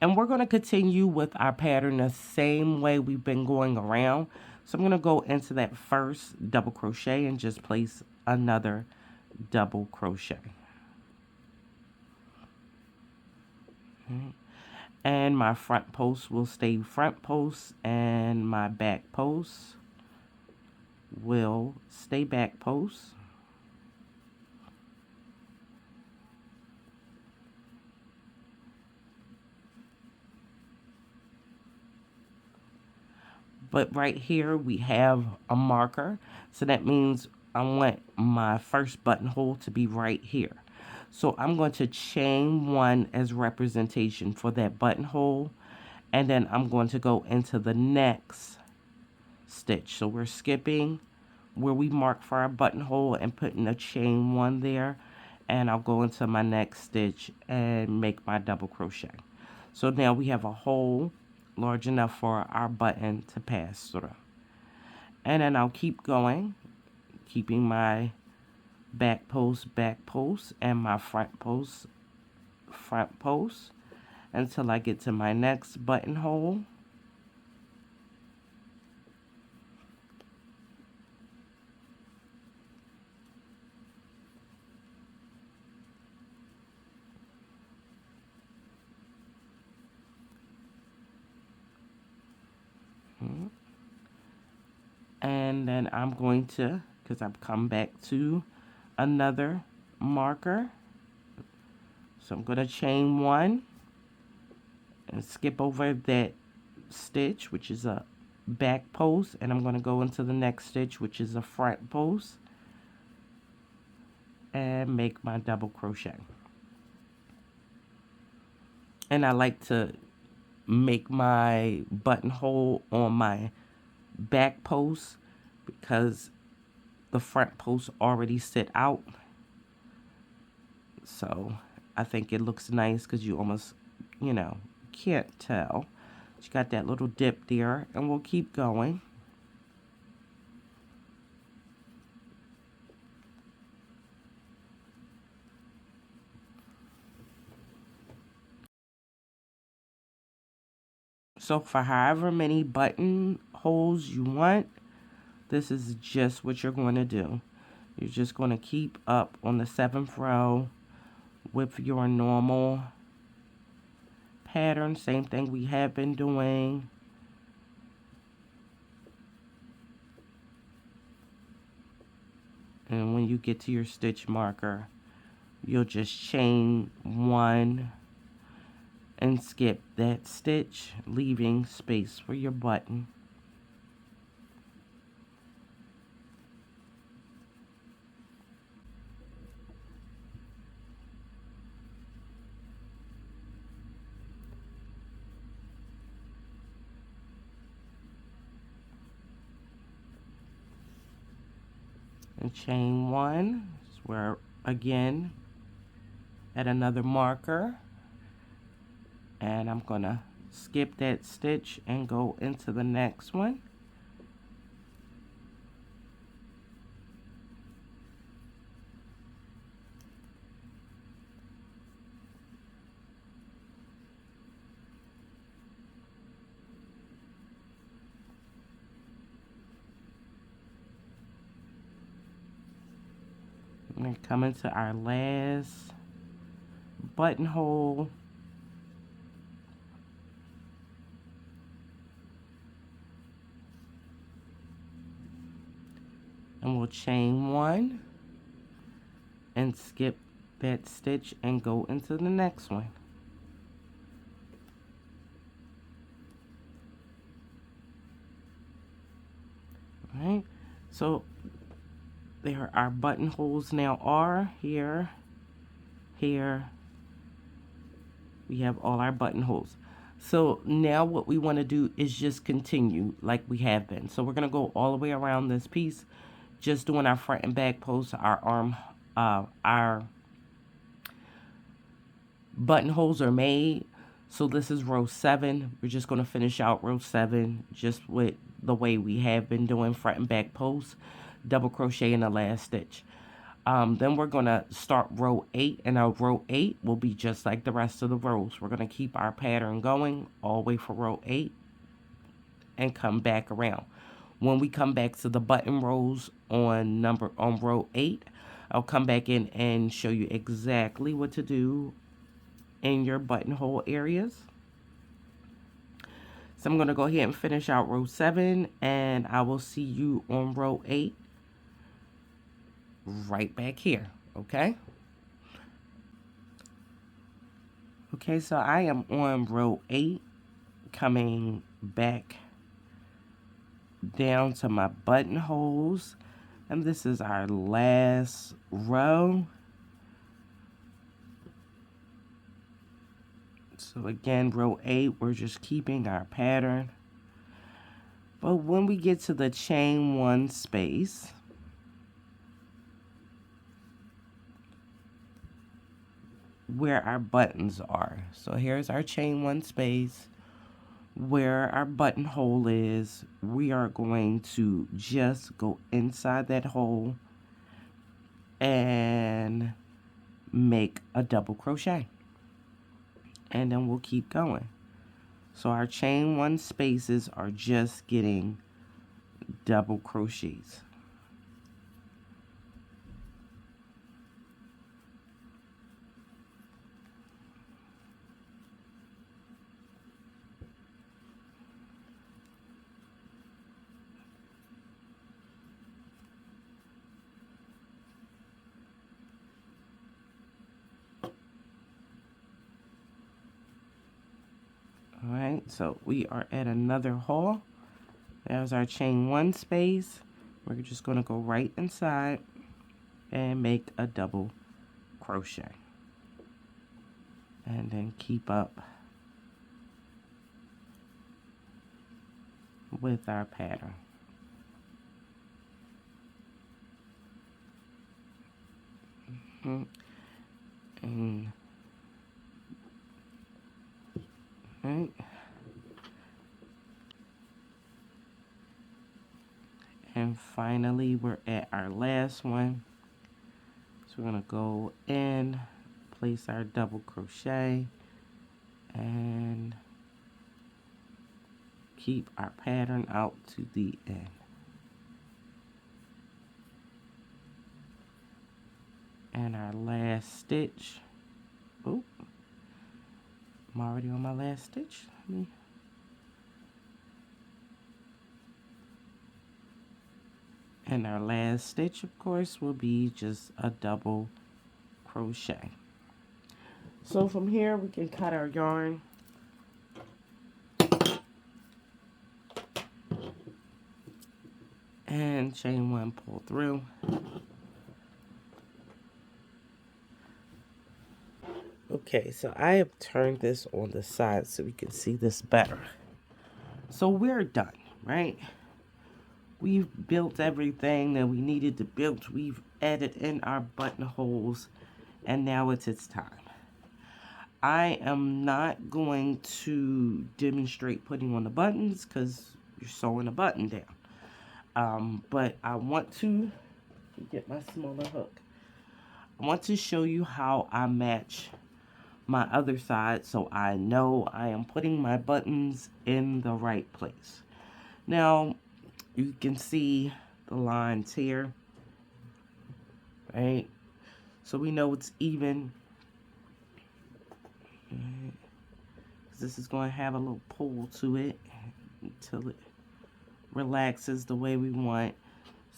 And we're going to continue with our pattern the same way we've been going around. So I'm going to go into that first double crochet and just place another double crochet. Okay. And my front post will stay front post, and my back post will stay back post. But right here we have a marker, so that means I want my first buttonhole to be right here. So I'm going to chain one as representation for that buttonhole, and then I'm going to go into the next stitch. So we're skipping where we mark for our buttonhole and putting a chain one there, and I'll go into my next stitch and make my double crochet. So now we have a hole large enough for our button to pass through. And then I'll keep going, keeping my back post, and my front post, until I get to my next buttonhole. And then I'm going to, because I've come back to another marker, so I'm going to chain one and skip over that stitch, which is a back post, and I'm going to go into the next stitch, which is a front post, and make my double crochet. And I like to make my buttonhole on my back post because the front post already sit out, so I think it looks nice because you almost, can't tell. You got that little dip there, and we'll keep going. So for however many button holes you want, this is just what you're going to do. You're just going to keep up on the 7th row with your normal pattern. Same thing we have been doing. And when you get to your stitch marker, you'll just chain one and skip that stitch, leaving space for your button. And chain one, where again at another marker, and I'm gonna skip that stitch and go into the next one. And come into our last buttonhole. And we'll chain one and skip that stitch and go into the next one. All right, so there our buttonholes now are here. We have all our buttonholes. So now what we want to do is just continue like we have been. So we're going to go all the way around this piece, just doing our front and back posts, our buttonholes are made. So this is row 7. We're just going to finish out row 7 just with the way we have been doing front and back posts, double crochet in the last stitch. Then we're going to start row 8, and our row 8 will be just like the rest of the rows. We're going to keep our pattern going all the way for row 8 and come back around. When we come back to the button rows on row 8, I'll come back in and show you exactly what to do in your buttonhole areas. So I'm going to go ahead and finish out row 7, and I will see you on row 8 right back here, okay? Okay, so I am on row 8, coming back down to my buttonholes, and this is our last row. So again, row 8, we're just keeping our pattern. But when we get to the chain 1 space, where our buttons are. So here's our chain 1 space. Where our buttonhole is, we are going to just go inside that hole and make a double crochet. And then we'll keep going. So our chain 1 spaces are just getting double crochets. Alright, so we are at another hole. There's our chain 1 space. We're just going to go right inside and make a double crochet. And then keep up with our pattern. And right. And finally, we're at our last one. So we're going to go in, place our double crochet, and keep our pattern out to the end. And our last stitch. Oh, I'm already on my last stitch. And our last stitch, of course, will be just a double crochet. So from here, we can cut our yarn. And chain 1, pull through. Okay, so I have turned this on the side so we can see this better. So we're done, right? We've built everything that we needed to build. We've added in our buttonholes, and now it's time. I am not going to demonstrate putting on the buttons because you're sewing a button down. But I want to get my smaller hook. I want to show you how I match my other side so I know I am putting my buttons in the right place. Now, you can see the lines here, right? So we know it's even. Right? This is going to have a little pull to it until it relaxes the way we want.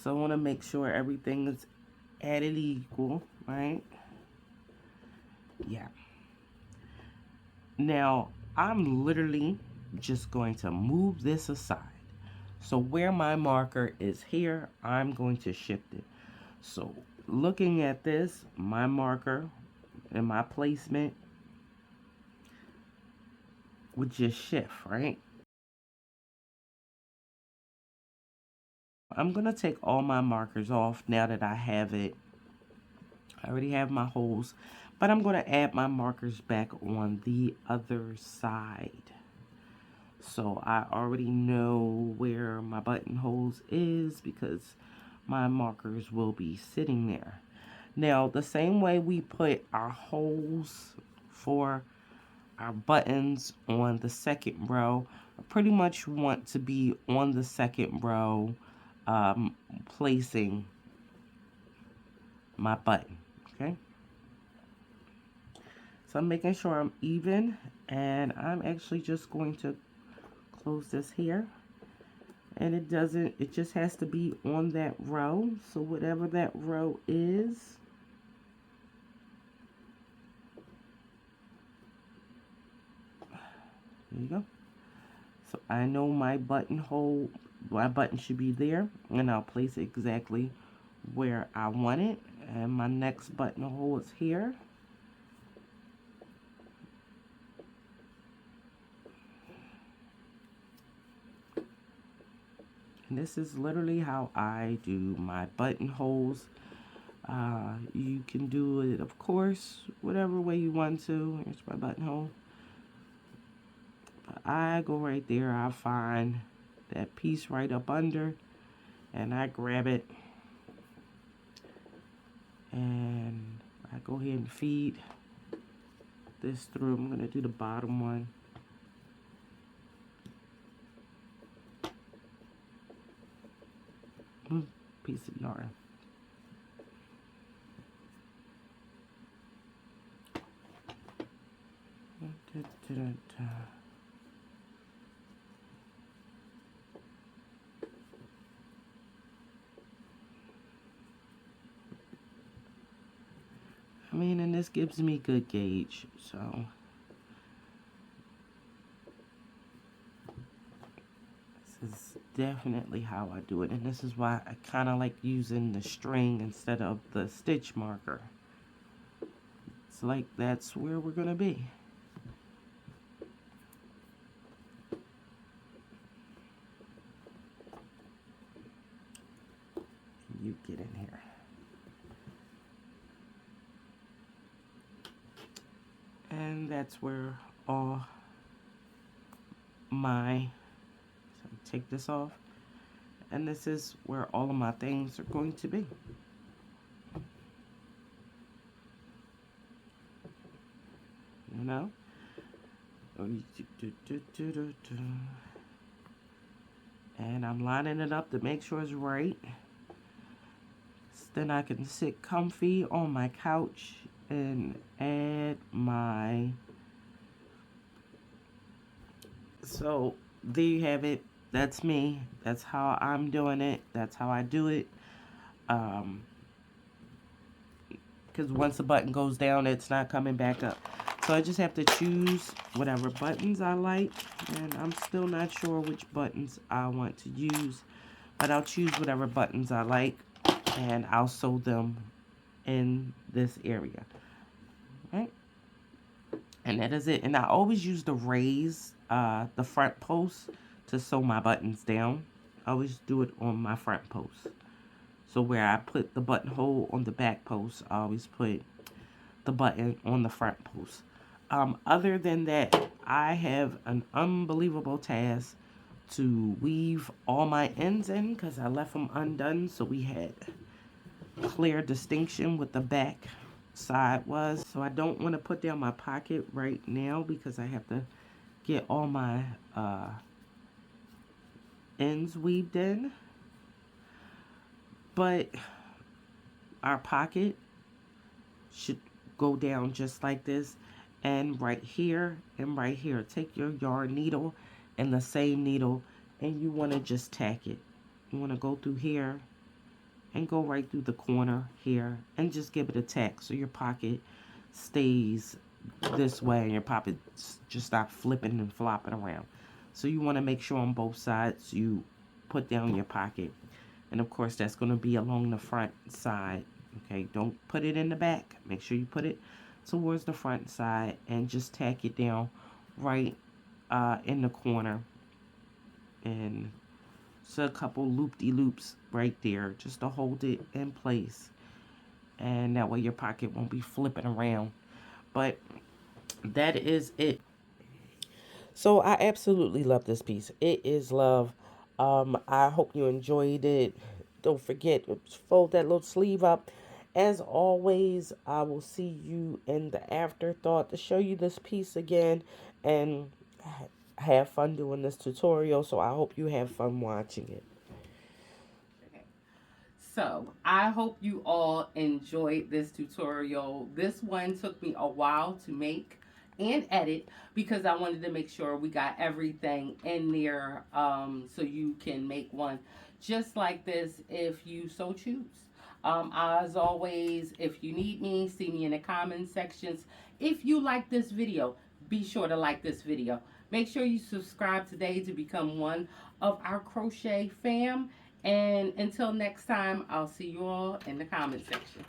So I want to make sure everything is added equal, right? Yeah. Now, I'm literally just going to move this aside. So where my marker is here, I'm going to shift it. So looking at this, my marker and my placement, would just shift, right? I'm going to take all my markers off now that I have it. I already have my holes, but I'm going to add my markers back on the other side. So I already know where my buttonholes is because my markers will be sitting there. Now, the same way we put our holes for our buttons on the second row, I pretty much want to be on the second row, placing my button, okay? So I'm making sure I'm even, and I'm actually just going to close this here. And it just has to be on that row. So whatever that row is, there you go. So I know my buttonhole, my button should be there, and I'll place it exactly where I want it. And my next buttonhole is here. And this is literally how I do my buttonholes. You can do it, of course, whatever way you want to. Here's my buttonhole. But I go right there. I find that piece right up under, and I grab it. And I go ahead and feed this through. I'm going to do the bottom one. Piece of yarn. I mean, and this gives me good gauge, so this is definitely how I do it, and this is why I kind of like using the string instead of the stitch marker. It's like that's where we're gonna be. You get in here. And that's where all my, so take this off, and this is where all of my things are going to be. You know? And I'm lining it up to make sure it's right. Then I can sit comfy on my couch and add my, so there you have it. That's me. That's how I'm doing it. That's how I do it. Because once the button goes down, it's not coming back up. So I just have to choose whatever buttons I like, and I'm still not sure which buttons I want to use, but I'll choose whatever buttons I like, and I'll sew them in this area. Right? And that is it. And I always use the raise, the front post to sew my buttons down. I always do it on my front post. So where I put the buttonhole on the back post, I always put the button on the front post. Other than that, I have an unbelievable task to weave all my ends in because I left them undone, so we had clear distinction with the back side was. So I don't want to put down my pocket right now because I have to get all my ends weaved in. But our pocket should go down just like this, and right here and right here. Take your yarn needle and the same needle, and you want to just tack it. You want to go through here and go right through the corner here and just give it a tack so your pocket stays this way and your pocket just stop flipping and flopping around. So you want to make sure on both sides you put down your pocket, and of course that's going to be along the front side. Okay, don't put it in the back. Make sure you put it towards the front side and just tack it down right in the corner, and so a couple loop-de-loops right there just to hold it in place, and that way your pocket won't be flipping around. But that is it. So I absolutely love this piece. It is love. I hope you enjoyed it. Don't forget, fold that little sleeve up. As always, I will see you in the afterthought to show you this piece again and have fun doing this tutorial. So I hope you have fun watching it. So I hope you all enjoyed this tutorial. This one took me a while to make and edit because I wanted to make sure we got everything in there, so you can make one just like this if you so choose. As always, if you need me, see me in the comment sections. If you like this video, be sure to like this video. Make sure you subscribe today to become one of our crochet fam. And until next time, I'll see you all in the comment section.